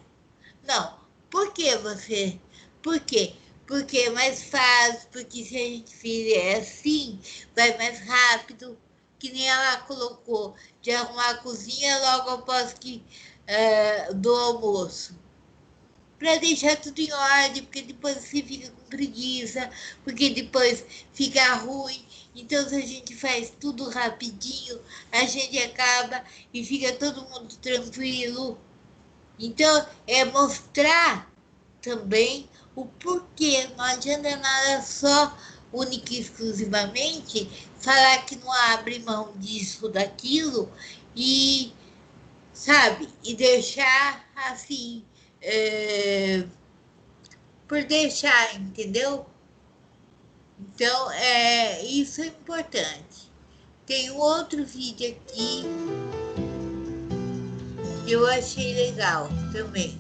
Não. Por que você? Por quê? Porque é mais fácil, porque se a gente fizer assim, vai mais rápido, que nem ela colocou, de arrumar a cozinha logo após do almoço. Para deixar tudo em ordem, porque depois você fica com preguiça, porque depois fica ruim. Então, se a gente faz tudo rapidinho, a gente acaba e fica todo mundo tranquilo. Então, é mostrar também o porquê. Não adianta nada só, única e exclusivamente, falar que não abre mão disso, daquilo, e, sabe, e deixar assim, por deixar, entendeu? Então, isso é importante. Tem um outro vídeo aqui que eu achei legal também.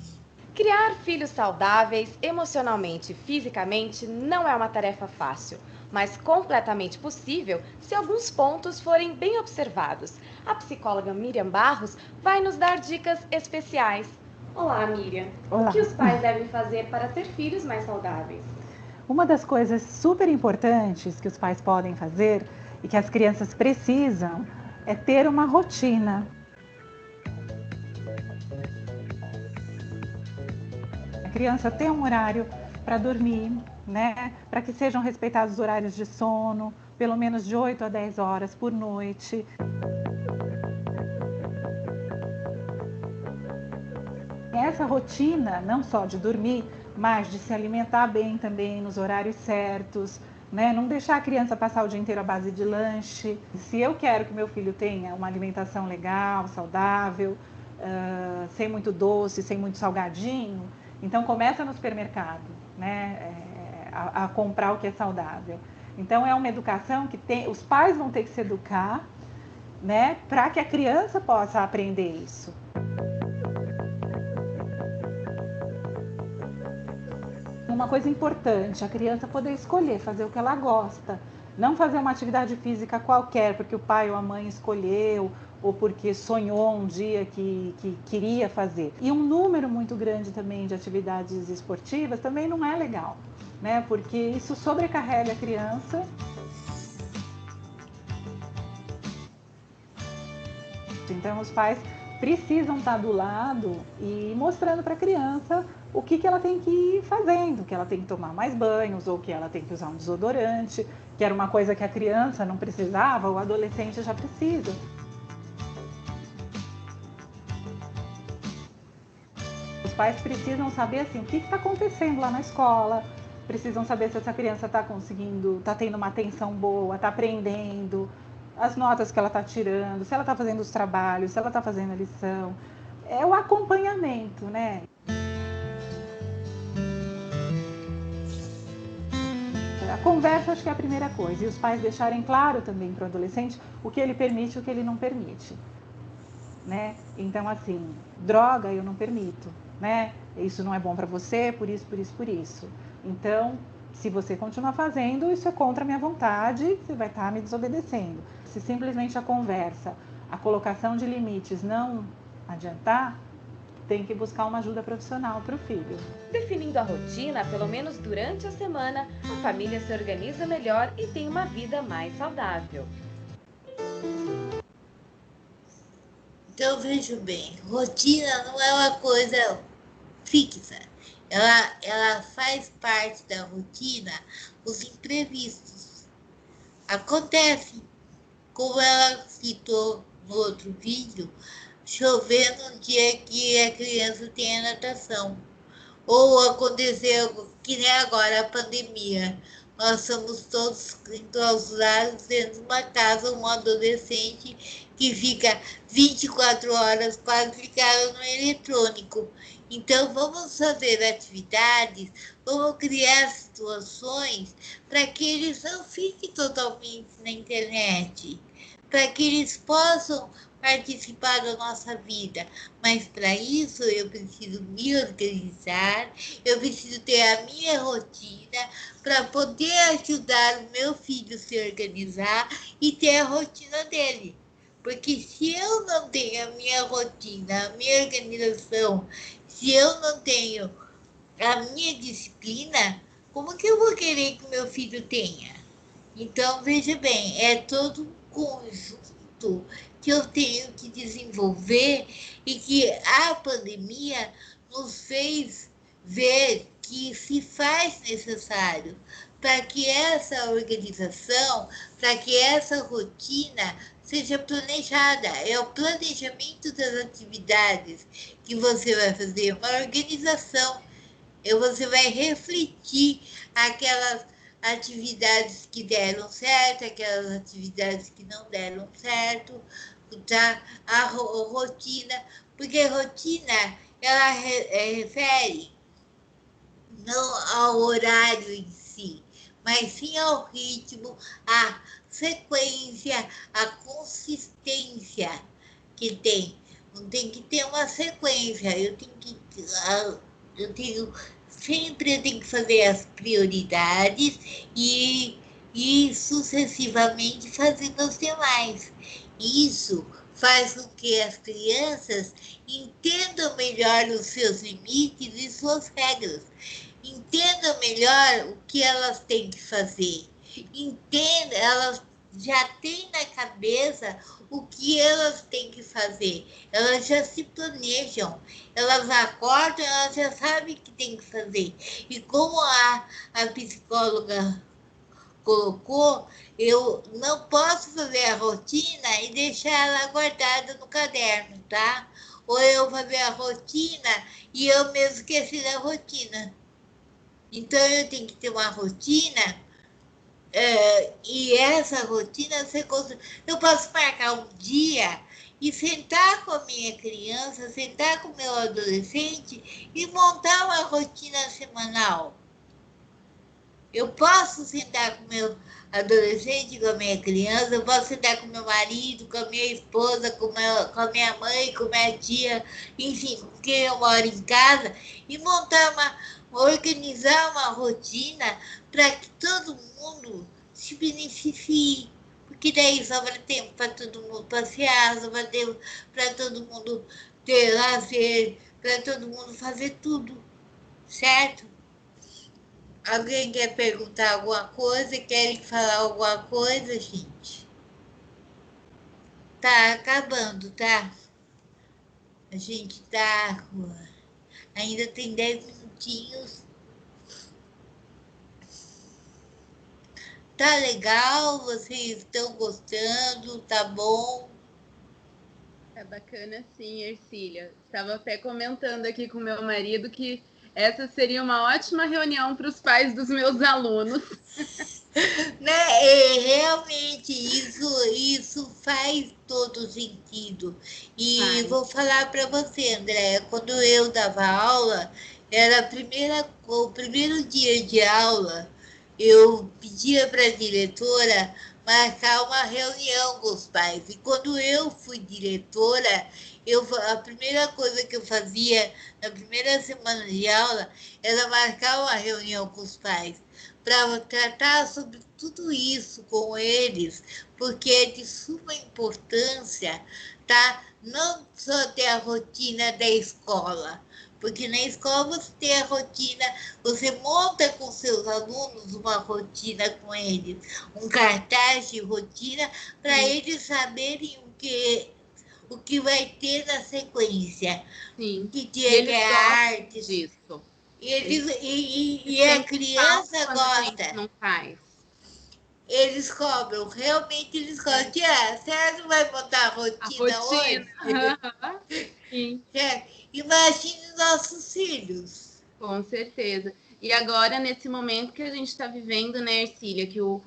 Criar filhos saudáveis emocionalmente e fisicamente não é uma tarefa fácil, mas completamente possível se alguns pontos forem bem observados. A psicóloga Miriam Barros vai nos dar dicas especiais. Olá, Miriam. Olá. O que os pais devem fazer para ter filhos mais saudáveis? Uma das coisas super importantes que os pais podem fazer e que as crianças precisam é ter uma rotina. A criança tem um horário para dormir, né? Para que sejam respeitados os horários de sono, pelo menos de 8 a 10 horas por noite. Essa rotina, não só de dormir, mas de se alimentar bem também nos horários certos, né? Não deixar a criança passar o dia inteiro à base de lanche. Se eu quero que meu filho tenha uma alimentação legal, saudável, sem muito doce, sem muito salgadinho, então começa no supermercado, né? A comprar o que é saudável. Então é uma educação que os pais vão ter que se educar, né? Para que a criança possa aprender isso. Uma coisa importante, a criança poder escolher fazer o que ela gosta, não fazer uma atividade física qualquer porque o pai ou a mãe escolheu ou porque sonhou um dia que queria fazer. E um número muito grande também de atividades esportivas também não é legal, né? Porque isso sobrecarrega a criança. Então os pais precisam estar do lado e mostrando para a criança o que ela tem que ir fazendo, que ela tem que tomar mais banhos ou que ela tem que usar um desodorante, que era uma coisa que a criança não precisava, o adolescente já precisa. Os pais precisam saber assim, o que está acontecendo lá na escola, precisam saber se essa criança está conseguindo, está tendo uma atenção boa, está aprendendo, as notas que ela está tirando, se ela está fazendo os trabalhos, se ela está fazendo a lição. É o acompanhamento, né? A conversa acho que é a primeira coisa. E os pais deixarem claro também para o adolescente o que ele permite e o que ele não permite, né? Então, assim, droga eu não permito, né? Isso não é bom para você, por isso, por isso, por isso. Então, se você continuar fazendo, isso é contra a minha vontade, você vai estar me desobedecendo. Se simplesmente a conversa, a colocação de limites não adiantar, tem que buscar uma ajuda profissional para o filho. Definindo a rotina, pelo menos durante a semana, a família se organiza melhor e tem uma vida mais saudável. Então, vejo bem, rotina não é uma coisa fixa. Ela faz parte da rotina, os imprevistos. Acontecem, como ela citou no outro vídeo, chover no dia que a criança tem a natação. Ou aconteceu, que nem agora, a pandemia. Nós somos todos enclausurados dentro de uma casa, um adolescente que fica 24 horas quase ligado no eletrônico. Então, vamos fazer atividades, vamos criar situações para que eles não fiquem totalmente na internet, para que eles possam participar da nossa vida. Mas para isso eu preciso me organizar, eu preciso ter a minha rotina para poder ajudar o meu filho a se organizar e ter a rotina dele. Porque se eu não tenho a minha rotina, a minha organização, se eu não tenho a minha disciplina, como que eu vou querer que o meu filho tenha? Então, veja bem, é todo um conjunto que eu tenho que desenvolver e que a pandemia nos fez ver que se faz necessário para que essa organização, para que essa rotina seja planejada. É o planejamento das atividades que você vai fazer, uma organização. Você vai refletir aquelas atividades que deram certo, aquelas atividades que não deram certo, tá? A rotina, porque rotina, ela refere não ao horário em si, mas sim ao ritmo, à sequência, à consistência que tem. Não tem que ter uma sequência, sempre eu tenho que fazer as prioridades e sucessivamente fazendo os demais. Isso faz com que as crianças entendam melhor os seus limites e suas regras, entendam melhor o que elas têm que fazer, elas já têm na cabeça o que elas têm que fazer, elas já se planejam, elas acordam, elas já sabem o que tem que fazer. E como a psicóloga colocou, eu não posso fazer a rotina e deixar ela guardada no caderno, tá? Ou eu fazer a rotina e eu mesmo esqueci da rotina. Então, eu tenho que ter uma rotina, e essa rotina, eu posso marcar um dia e sentar com a minha criança, sentar com o meu adolescente e montar uma rotina semanal. Eu posso sentar com o meu adolescente, com a minha criança, eu posso sentar com o meu marido, com a minha esposa, com a minha mãe, com a minha tia, enfim, com quem eu moro em casa, e organizar uma rotina para que todo mundo se beneficie. Porque daí sobra tempo para todo mundo passear, sobra tempo para todo mundo ter lazer, para todo mundo fazer tudo, certo? Alguém quer perguntar alguma coisa? Querem falar alguma coisa, gente? Tá acabando, tá? A gente tá... Ainda tem 10 minutinhos. Tá legal? Vocês estão gostando? Tá bom? Tá bacana sim, Ercília. Estava até comentando aqui com meu marido que essa seria uma ótima reunião para os pais dos meus alunos. Né? Realmente, isso faz todo sentido. E vou falar para você, André, quando eu dava aula, era o primeiro dia de aula, eu pedia para a diretora marcar uma reunião com os pais. E quando eu fui diretora, a primeira coisa que eu fazia na primeira semana de aula era marcar uma reunião com os pais para tratar sobre tudo isso com eles, porque é de suma importância, tá? Não só ter a rotina da escola, porque na escola você tem a rotina, você monta com seus alunos uma rotina com eles, um cartaz de rotina para eles saberem o que vai ter na sequência. Sim. Que dia que é arte. Disso. E a criança gosta. Não faz. Eles cobram, realmente eles cobram. Tia, você não vai botar a rotina hoje? Sim. Imagine nossos filhos. Com certeza. E agora, nesse momento que a gente está vivendo, né, Ercília, que o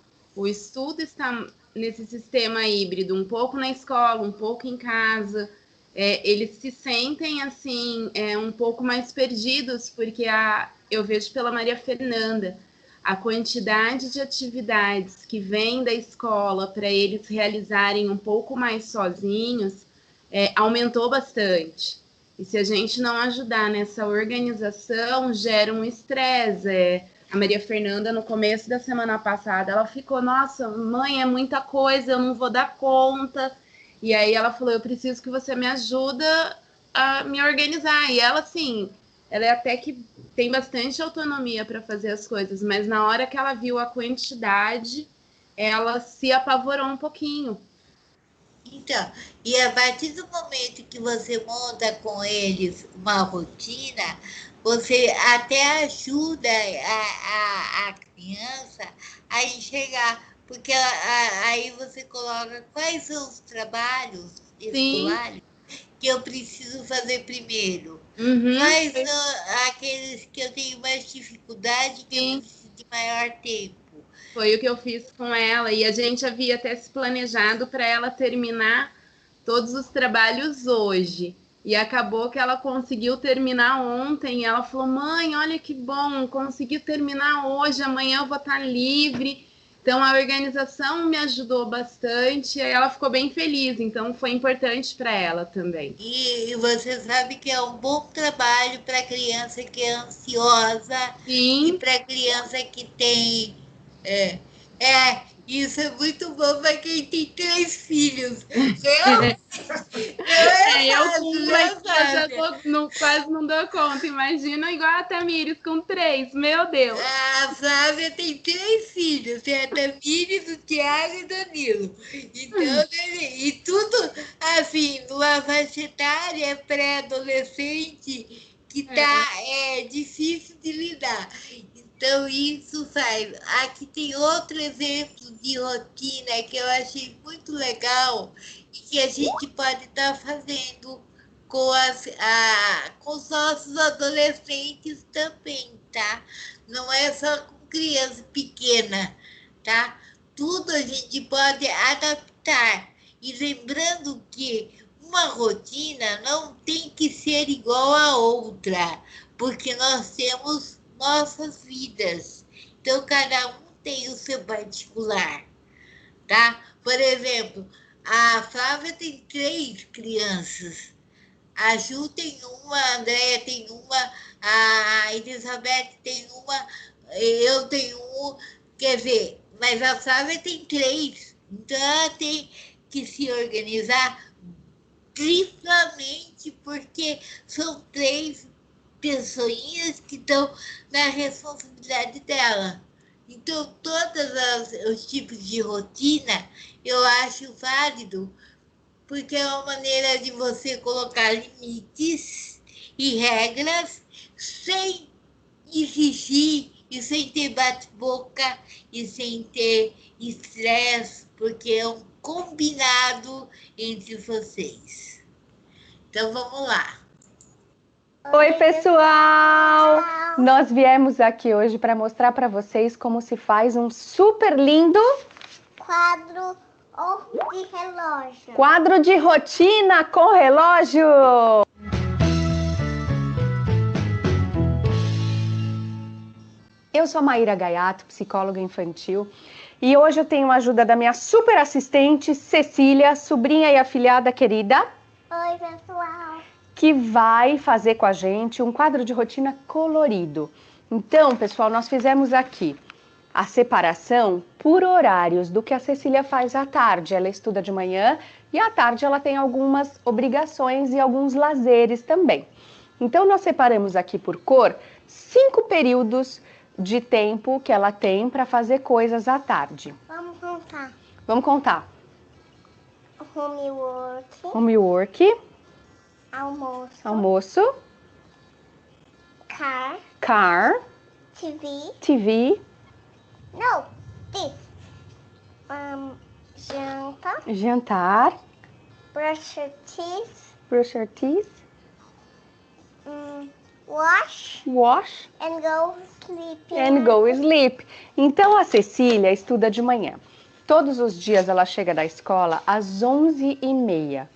estudo está nesse sistema híbrido, um pouco na escola, um pouco em casa, eles se sentem, assim, um pouco mais perdidos, porque eu vejo pela Maria Fernanda, a quantidade de atividades que vem da escola para eles realizarem um pouco mais sozinhos aumentou bastante. E se a gente não ajudar nessa organização, gera um estresse. A Maria Fernanda, no começo da semana passada, ela ficou, nossa, mãe, é muita coisa, eu não vou dar conta. E aí ela falou, eu preciso que você me ajuda a me organizar. E ela, assim, ela é até que tem bastante autonomia para fazer as coisas, mas na hora que ela viu a quantidade, ela se apavorou um pouquinho. Então, e a partir do momento que você monta com eles uma rotina, você até ajuda a criança a enxergar, porque aí você coloca quais são os trabalhos escolares que eu preciso fazer primeiro. Quais são aqueles que eu tenho mais dificuldade, que eu preciso de maior tempo. Foi o que eu fiz com ela, e a gente havia até se planejado para ela terminar todos os trabalhos hoje. E acabou que ela conseguiu terminar ontem, e ela falou, mãe, olha que bom, conseguiu terminar hoje, amanhã eu vou estar livre. Então a organização me ajudou bastante, e aí ela ficou bem feliz, então foi importante para ela também. E você sabe que é um bom trabalho para criança que é ansiosa. Sim. E para criança que tem... Isso é muito bom para quem tem 3 filhos. Eu quase não dou conta. Imagina igual a Tamires com 3. Meu Deus. A Flávia tem 3 filhos. Tem a Tamires, o Thiago e o Danilo. Então, e tudo assim, numa faixa etária pré-adolescente que é difícil de lidar. Então, isso faz. Aqui tem outro exemplo de rotina que eu achei muito legal e que a gente pode estar fazendo com os nossos adolescentes também, tá? Não é só com criança pequena, tá? Tudo a gente pode adaptar. E lembrando que uma rotina não tem que ser igual a outra, porque nós temos nossas vidas. Então, cada um tem o seu particular, tá? Por exemplo, a Flávia tem 3 crianças. A Ju tem uma, a Andréia tem uma, a Elizabeth tem uma, eu tenho um. Quer dizer, mas a Flávia tem 3. Então, ela tem que se organizar triplamente, porque são 3 pessoinhas que estão na responsabilidade dela. Então, todos os tipos de rotina eu acho válido, porque é uma maneira de você colocar limites e regras sem exigir e sem ter bate-boca e sem ter estresse, porque é um combinado entre vocês. Então, vamos lá. Oi, pessoal! Nós viemos aqui hoje para mostrar para vocês como se faz um super lindo quadro de relógio. Quadro de rotina com relógio. Eu sou a Maíra Gaiato, psicóloga infantil, e hoje eu tenho a ajuda da minha super assistente, Cecília, sobrinha e afilhada querida. Oi, pessoal! Que vai fazer com a gente um quadro de rotina colorido. Então, pessoal, nós fizemos aqui a separação por horários do que a Cecília faz à tarde. Ela estuda de manhã e à tarde ela tem algumas obrigações e alguns lazeres também. Então, nós separamos aqui por cor 5 períodos de tempo que ela tem para fazer coisas à tarde. Vamos contar. Vamos contar. Homework. Homework. Almoço. Almoço. Car. TV. No, this. Jantar. Brush your teeth. Wash. And go sleep. Então a Cecília estuda de manhã. Todos os dias ela chega da escola às 11h30.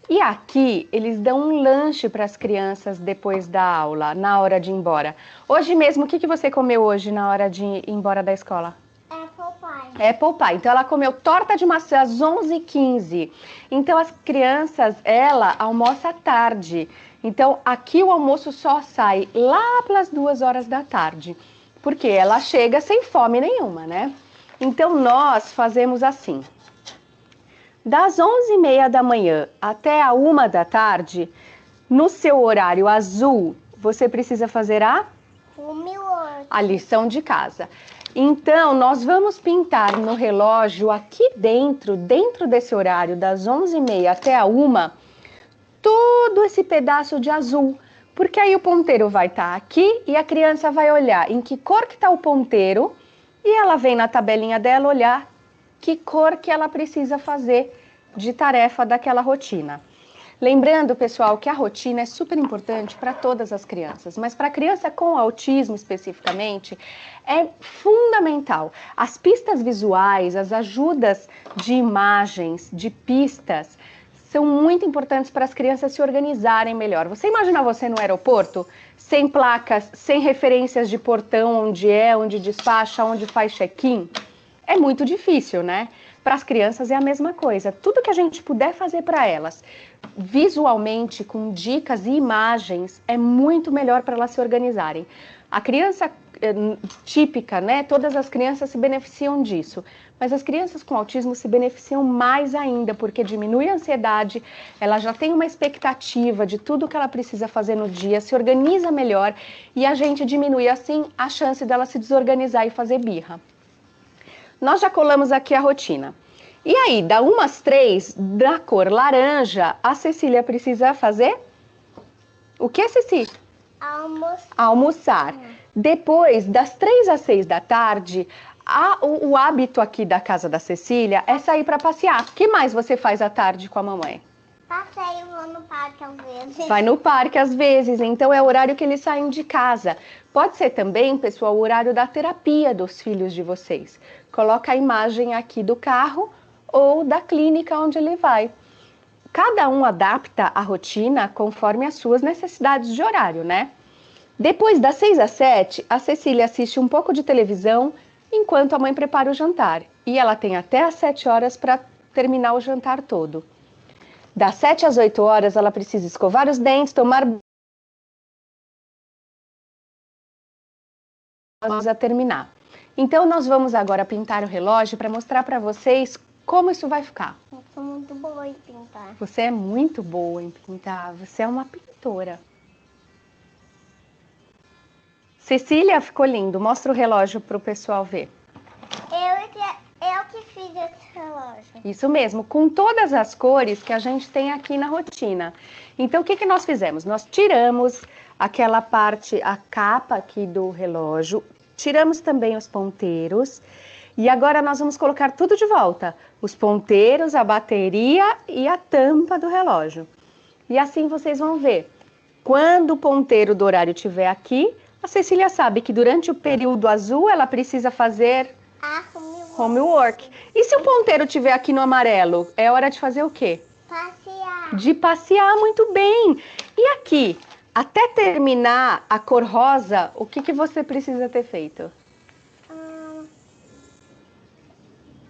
E aqui eles dão um lanche para as crianças depois da aula, na hora de ir embora. Hoje mesmo, o que você comeu hoje na hora de ir embora da escola? Apple pie. Apple Pie. Então, ela comeu torta de maçã às 11h15. Então, as crianças, ela almoça à tarde. Então, aqui o almoço só sai lá pelas 2 horas da tarde. Porque ela chega sem fome nenhuma, né? Então, nós fazemos assim. Das 11h30 da manhã até a 1 da tarde, no seu horário azul, você precisa fazer a lição de casa. Então, nós vamos pintar no relógio aqui dentro desse horário, das 11h30 até a 1, todo esse pedaço de azul. Porque aí o ponteiro vai estar aqui e a criança vai olhar em que cor que está o ponteiro e ela vem na tabelinha dela olhar que cor que ela precisa fazer de tarefa daquela rotina. Lembrando, pessoal, que a rotina é super importante para todas as crianças, mas para a criança com autismo especificamente, é fundamental. As pistas visuais, as ajudas de imagens, de pistas, são muito importantes para as crianças se organizarem melhor. Você imagina você no aeroporto, sem placas, sem referências de portão, onde despacha, onde faz check-in? É muito difícil, né? Para as crianças é a mesma coisa. Tudo que a gente puder fazer para elas, visualmente, com dicas e imagens, é muito melhor para elas se organizarem. A criança típica, né? Todas as crianças se beneficiam disso. Mas as crianças com autismo se beneficiam mais ainda, porque diminui a ansiedade, ela já tem uma expectativa de tudo que ela precisa fazer no dia, se organiza melhor e a gente diminui, assim, a chance dela se desorganizar e fazer birra. Nós já colamos aqui a rotina. E aí, da 1 às 3, da cor laranja, a Cecília precisa fazer o que, Ceci? Almoçar. Depois, das 3 às 6 da tarde, o hábito aqui da casa da Cecília é sair para passear. O que mais você faz à tarde com a mamãe? Passeio, vou no parque às vezes. Vai no parque às vezes, então é o horário que eles saem de casa. Pode ser também, pessoal, o horário da terapia dos filhos de vocês. Coloca a imagem aqui do carro ou da clínica onde ele vai. Cada um adapta a rotina conforme as suas necessidades de horário, né? Depois das 6 às 7, a Cecília assiste um pouco de televisão enquanto a mãe prepara o jantar. E ela tem até às 7 horas para terminar o jantar todo. Das 7 às 8 horas, ela precisa escovar os dentes, tomar banho. Vamos a terminar. Então, nós vamos agora pintar o relógio para mostrar para vocês como isso vai ficar. Eu sou muito boa em pintar. Você é muito boa em pintar, você é uma pintora. Cecília, ficou lindo. Mostra o relógio para o pessoal ver. Eu que fiz esse relógio. Isso mesmo, com todas as cores que a gente tem aqui na rotina. Então, o que que nós fizemos? Nós tiramos aquela parte, a capa aqui do relógio, tiramos também os ponteiros e agora nós vamos colocar tudo de volta. Os ponteiros, a bateria e a tampa do relógio. E assim vocês vão ver. Quando o ponteiro do horário estiver aqui, a Cecília sabe que durante o período azul ela precisa fazer homework. E se o ponteiro estiver aqui no amarelo, é hora de fazer o quê? Passear. De passear, muito bem. E aqui, até terminar a cor rosa, o que que você precisa ter feito?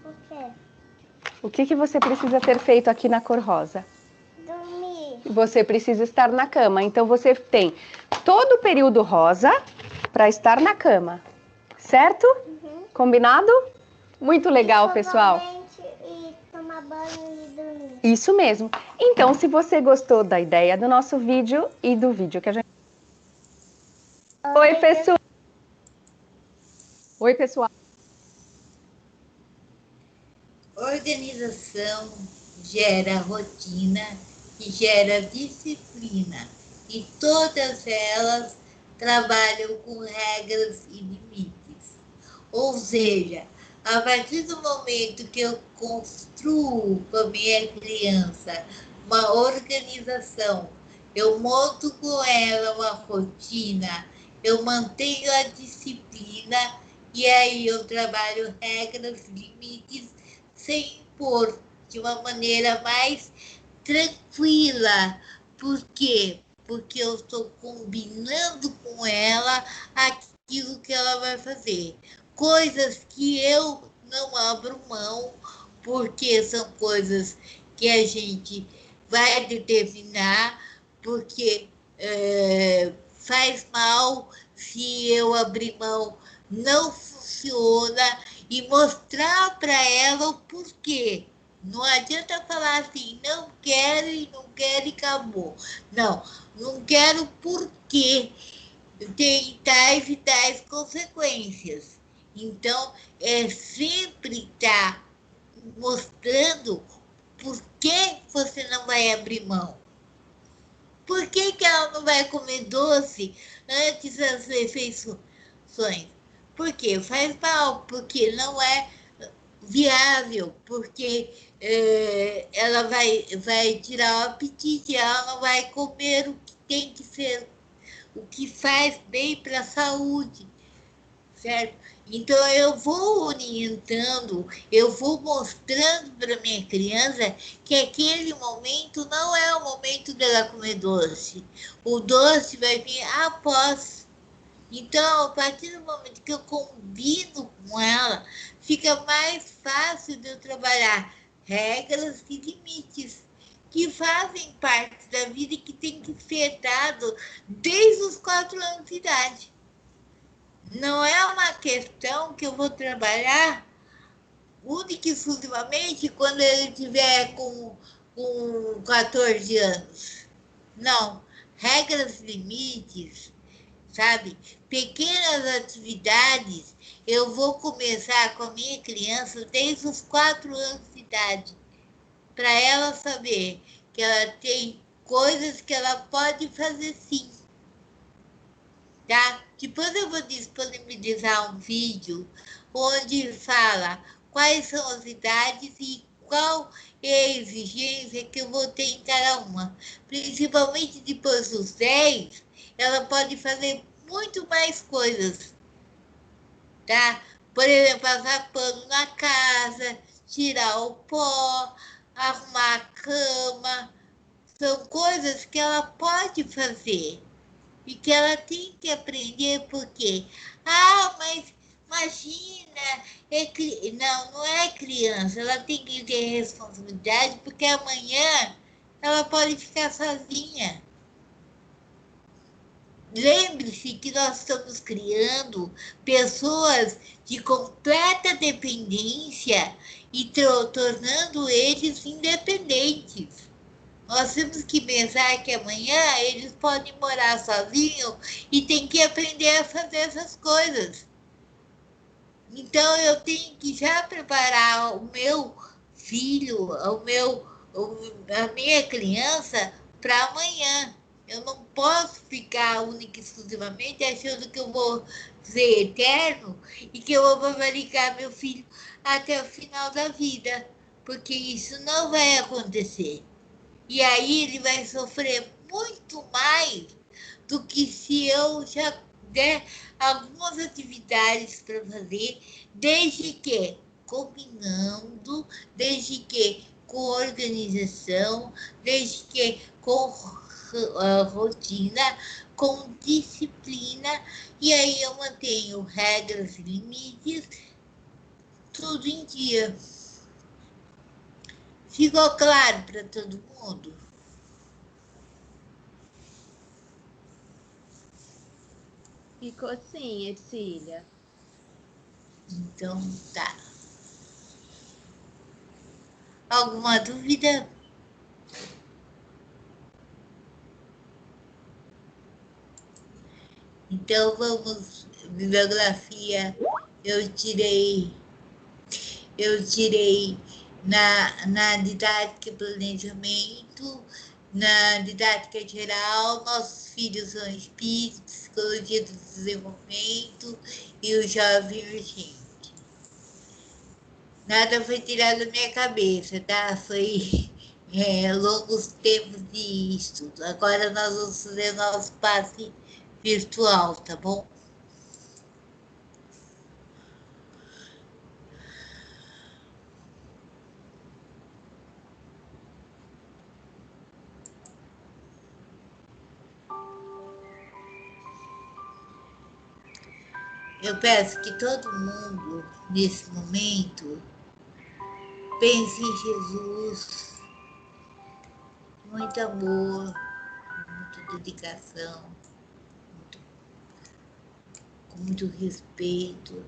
O quê? O que que você precisa ter feito aqui na cor rosa? Dormir. Você precisa estar na cama. Então você tem todo o período rosa para estar na cama, certo? Combinado? Muito legal, pessoal. E tomar banho e dormir. Isso mesmo. Então, se você gostou da ideia do nosso vídeo e do vídeo que a gente... Oi, pessoal. Oi, pessoal. Organização gera rotina e gera disciplina. E todas elas trabalham com regras e limites. Ou seja, a partir do momento que eu construo com a minha criança uma organização, eu monto com ela uma rotina, eu mantenho a disciplina e aí eu trabalho regras, limites, sem impor, de uma maneira mais tranquila. Por quê? Porque eu estou combinando com ela aquilo que ela vai fazer. Coisas que eu não abro mão, porque são coisas que a gente vai determinar, porque faz mal se eu abrir mão, não funciona, e mostrar para ela o porquê. Não adianta falar assim, não quero e não quero e acabou. Não, não quero porque tem tais e tais consequências. Então, é sempre estar mostrando por que você não vai abrir mão. Por que ela não vai comer doce antes das refeições? Porque faz mal, porque não é viável, porque ela vai tirar o apetite, ela não vai comer o que tem que ser, o que faz bem para a saúde, certo? Então, eu vou orientando, eu vou mostrando para minha criança que aquele momento não é o momento dela comer doce. O doce vai vir após. Então, a partir do momento que eu combino com ela, fica mais fácil de eu trabalhar regras e limites que fazem parte da vida e que tem que ser dado desde os 4 anos de idade. Não é uma questão que eu vou trabalhar única e exclusivamente quando ele tiver com 14 anos. Não. Regras, limites, sabe? Pequenas atividades, eu vou começar com a minha criança desde os 4 anos de idade, para ela saber que ela tem coisas que ela pode fazer sim, tá? Depois eu vou disponibilizar um vídeo onde fala quais são as idades e qual é a exigência que eu vou ter em cada uma. Principalmente depois dos 10, ela pode fazer muito mais coisas, tá? Por exemplo, passar pano na casa, tirar o pó, arrumar a cama. São coisas que ela pode fazer e que ela tem que aprender, porque, mas imagina, não é criança, ela tem que ter responsabilidade, porque amanhã ela pode ficar sozinha. Lembre-se que nós estamos criando pessoas de completa dependência e tornando eles independentes. Nós temos que pensar que amanhã eles podem morar sozinhos e tem que aprender a fazer essas coisas. Então, eu tenho que já preparar o meu filho, a minha criança para amanhã. Eu não posso ficar única e exclusivamente achando que eu vou ser eterno e que eu vou fabricar meu filho até o final da vida, porque isso não vai acontecer. E aí ele vai sofrer muito mais do que se eu já der algumas atividades para fazer, desde que combinando, desde que com organização, desde que com rotina, com disciplina, e aí eu mantenho regras e limites, tudo em dia. Ficou claro para todo mundo? Ficou sim, Ercília. Então, tá. Alguma dúvida? Então, vamos. Bibliografia, eu tirei na didática e planejamento, na didática geral, nossos filhos são espíritos, psicologia do desenvolvimento e o jovem urgente. Nada foi tirado da minha cabeça, tá? Foi longos tempos de estudo. Agora nós vamos fazer o nosso passe virtual, tá bom? Eu peço que todo mundo nesse momento, pense em Jesus, muito amor, muita dedicação, com muito respeito.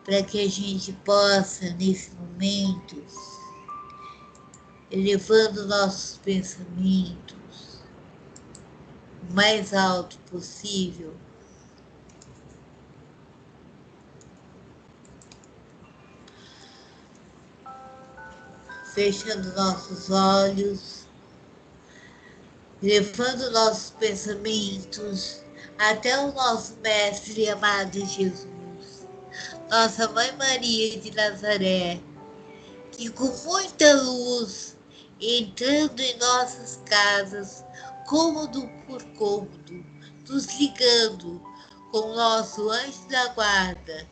Para que a gente possa, nesse momento, elevando nossos pensamentos o mais alto possível, fechando nossos olhos, levando nossos pensamentos até o nosso Mestre amado Jesus, nossa Mãe Maria de Nazaré, que com muita luz, entrando em nossas casas, cômodo por cômodo, nos ligando com o nosso anjo da guarda,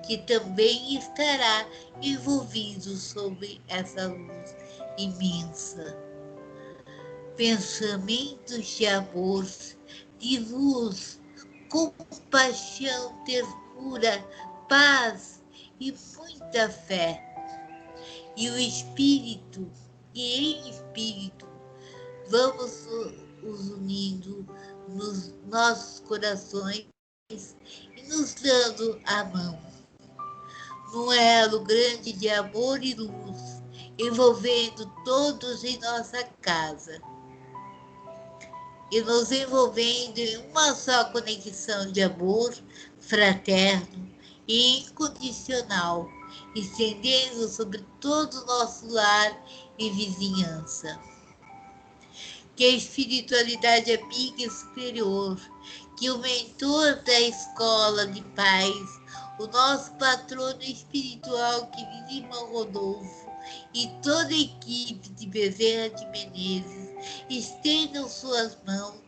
que também estará envolvido sob essa luz imensa. Pensamentos de amor, de luz, compaixão, ternura, paz e muita fé. E o Espírito, e em Espírito, vamos nos unindo nos nossos corações e nos dando a mão. Num elo grande de amor e luz, envolvendo todos em nossa casa. E nos envolvendo em uma só conexão de amor fraterno e incondicional, estendendo sobre todo o nosso lar e vizinhança. Que a espiritualidade amiga e superior, que o mentor da escola de paz, o nosso patrono espiritual, querido irmão Rodolfo, e toda a equipe de Bezerra de Menezes, estendam suas mãos,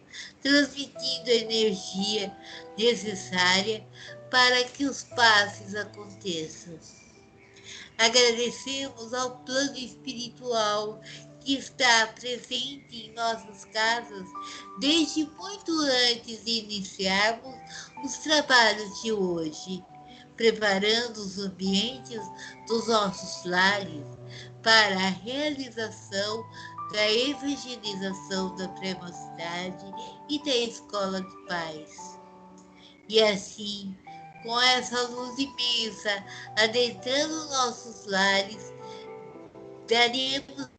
transmitindo a energia necessária para que os passes aconteçam. Agradecemos ao plano espiritual que está presente em nossas casas desde muito antes de iniciarmos os trabalhos de hoje, preparando os ambientes dos nossos lares para a realização da evangelização da pré-mocidade e da escola de paz. E assim, com essa luz imensa adentrando nossos lares, daremos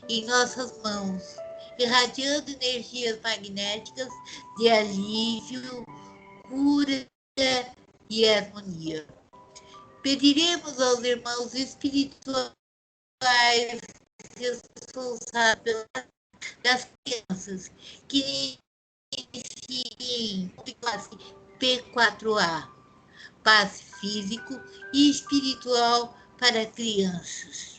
em nossas mãos, irradiando energias magnéticas de alívio, cura e harmonia. Pediremos aos irmãos espirituais responsáveis das crianças que iniciem classe P4A, passe físico e espiritual para crianças.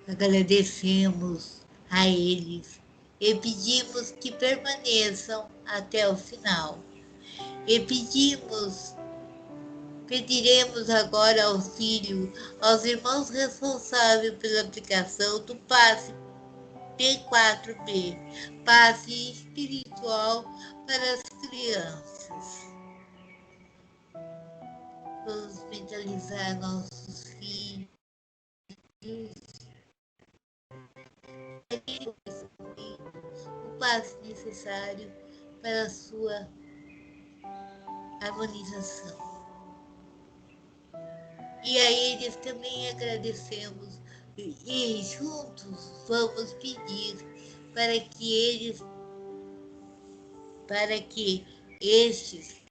Agradecemos a eles e pedimos que permaneçam até o final. E pediremos agora auxílio aos irmãos responsáveis pela aplicação do passe P4B, passe espiritual para as crianças. Vamos mentalizar nossos filhos, o passe necessário para a sua harmonização. E a eles também agradecemos e juntos vamos pedir para que estes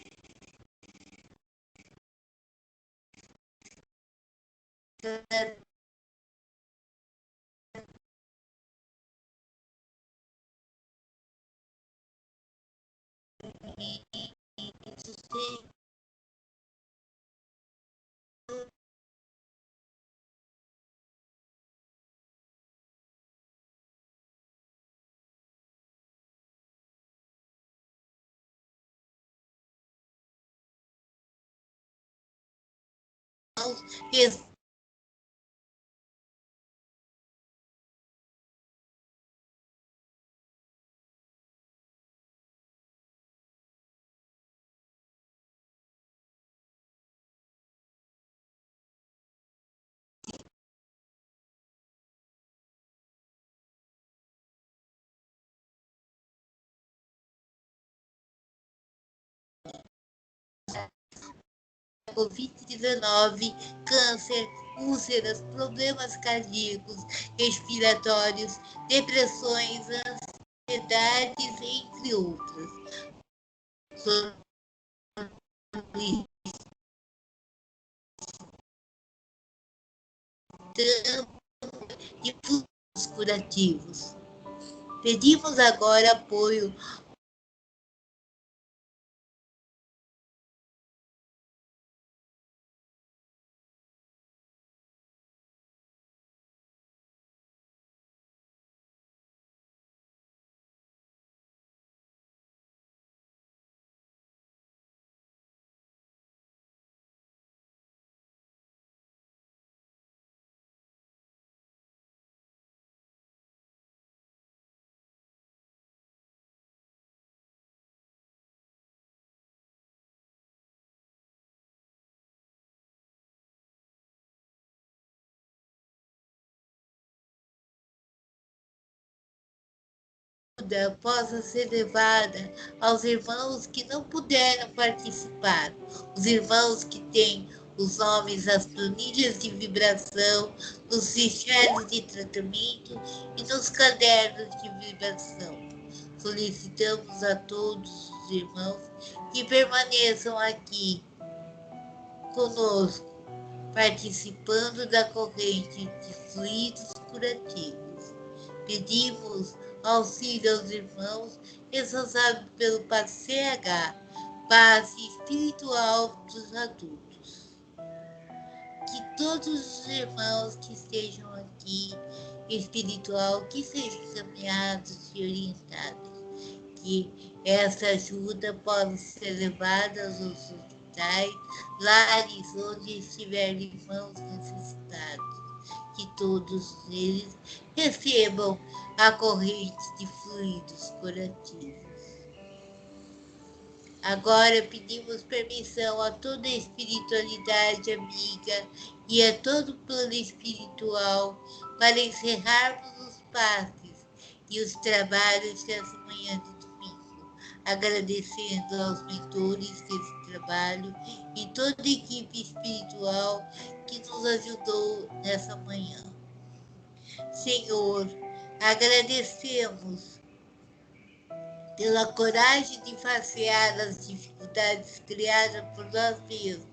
Covid-19, câncer, úlceras, problemas cardíacos, respiratórios, depressões, ansiedades, entre outras. E fundos curativos. Pedimos agora apoio possa ser levada aos irmãos que não puderam participar, os irmãos que têm os nomes nas planilhas de vibração, nos ficheiros de tratamento e nos cadernos de vibração. Solicitamos a todos os irmãos que permaneçam aqui conosco, participando da corrente de fluidos curativos. Pedimos auxílio aos irmãos, responsáveis pelo CH, base espiritual dos adultos. Que todos os irmãos que estejam aqui, espiritual, que sejam encaminhados e orientados, que essa ajuda possa ser levada aos hospitais, lares onde estiverem irmãos necessitados, que todos eles recebam a corrente de fluidos curativos. Agora pedimos permissão a toda a espiritualidade amiga e a todo o plano espiritual para encerrarmos os passes e os trabalhos dessa manhã de domingo, agradecendo aos mentores desse trabalho e toda a equipe espiritual que nos ajudou nessa manhã. Senhor, agradecemos pela coragem de facear as dificuldades criadas por nós mesmos,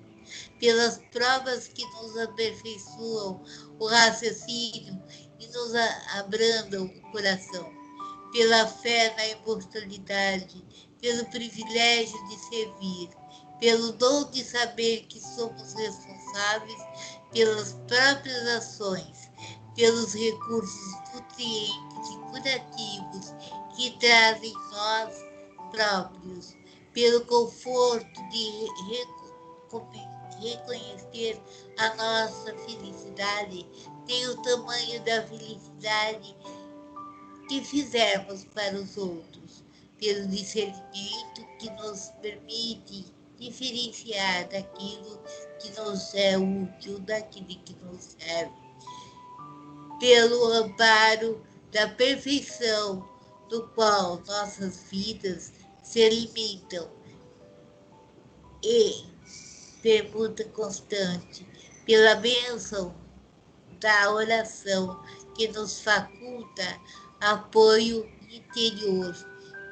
pelas provas que nos aperfeiçoam o raciocínio e nos abrandam o coração, pela fé na imortalidade, pelo privilégio de servir, pelo dom de saber que somos responsáveis pelas próprias ações, pelos recursos nutrientes e curativos que trazem nós próprios, pelo conforto de reconhecer a nossa felicidade tem o tamanho da felicidade que fizermos para os outros, pelo discernimento que nos permite diferenciar daquilo que nos é útil daquilo que nos serve, pelo amparo da perfeição do qual nossas vidas se alimentam e permuta constante, pela bênção da oração que nos faculta apoio interior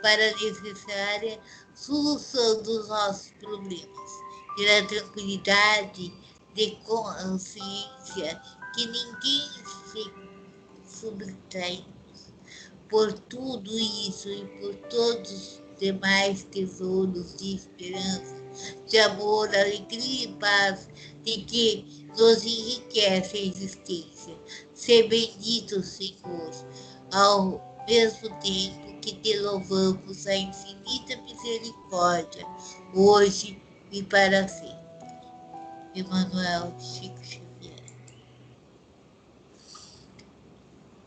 para a necessária solução dos nossos problemas, pela tranquilidade de consciência que ninguém se subtrai. Por tudo isso e por todos os demais tesouros de esperança, de amor, alegria e paz, de que nos enriquece a existência. Ser bendito, Senhor, ao mesmo tempo que te louvamos a infinita misericórdia, hoje e para sempre. Emanuel Chico Xavier.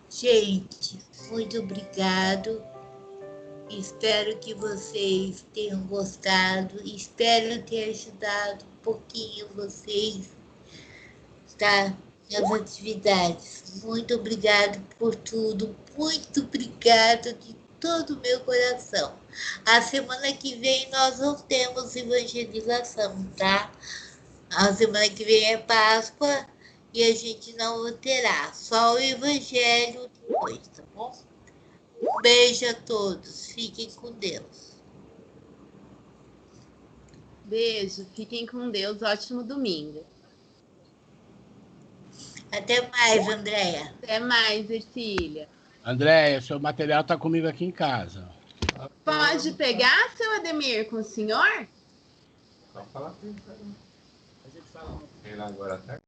Gente, muito obrigado. Espero que vocês tenham gostado. Espero ter ajudado um pouquinho vocês, tá? Nas atividades. Muito obrigado por tudo. Muito obrigado de todo o meu coração. A semana que vem nós não temos evangelização, tá? A semana que vem é Páscoa e a gente não terá. Só o evangelho depois, tá bom? Um beijo a todos. Fiquem com Deus. Beijo, fiquem com Deus. Ótimo domingo. Até mais, Andréia. Até mais, Ercília. Andréia, seu material está comigo aqui em casa. Pode pegar, seu Ademir, com o senhor? Só falar com ele. A gente fala agora, tá?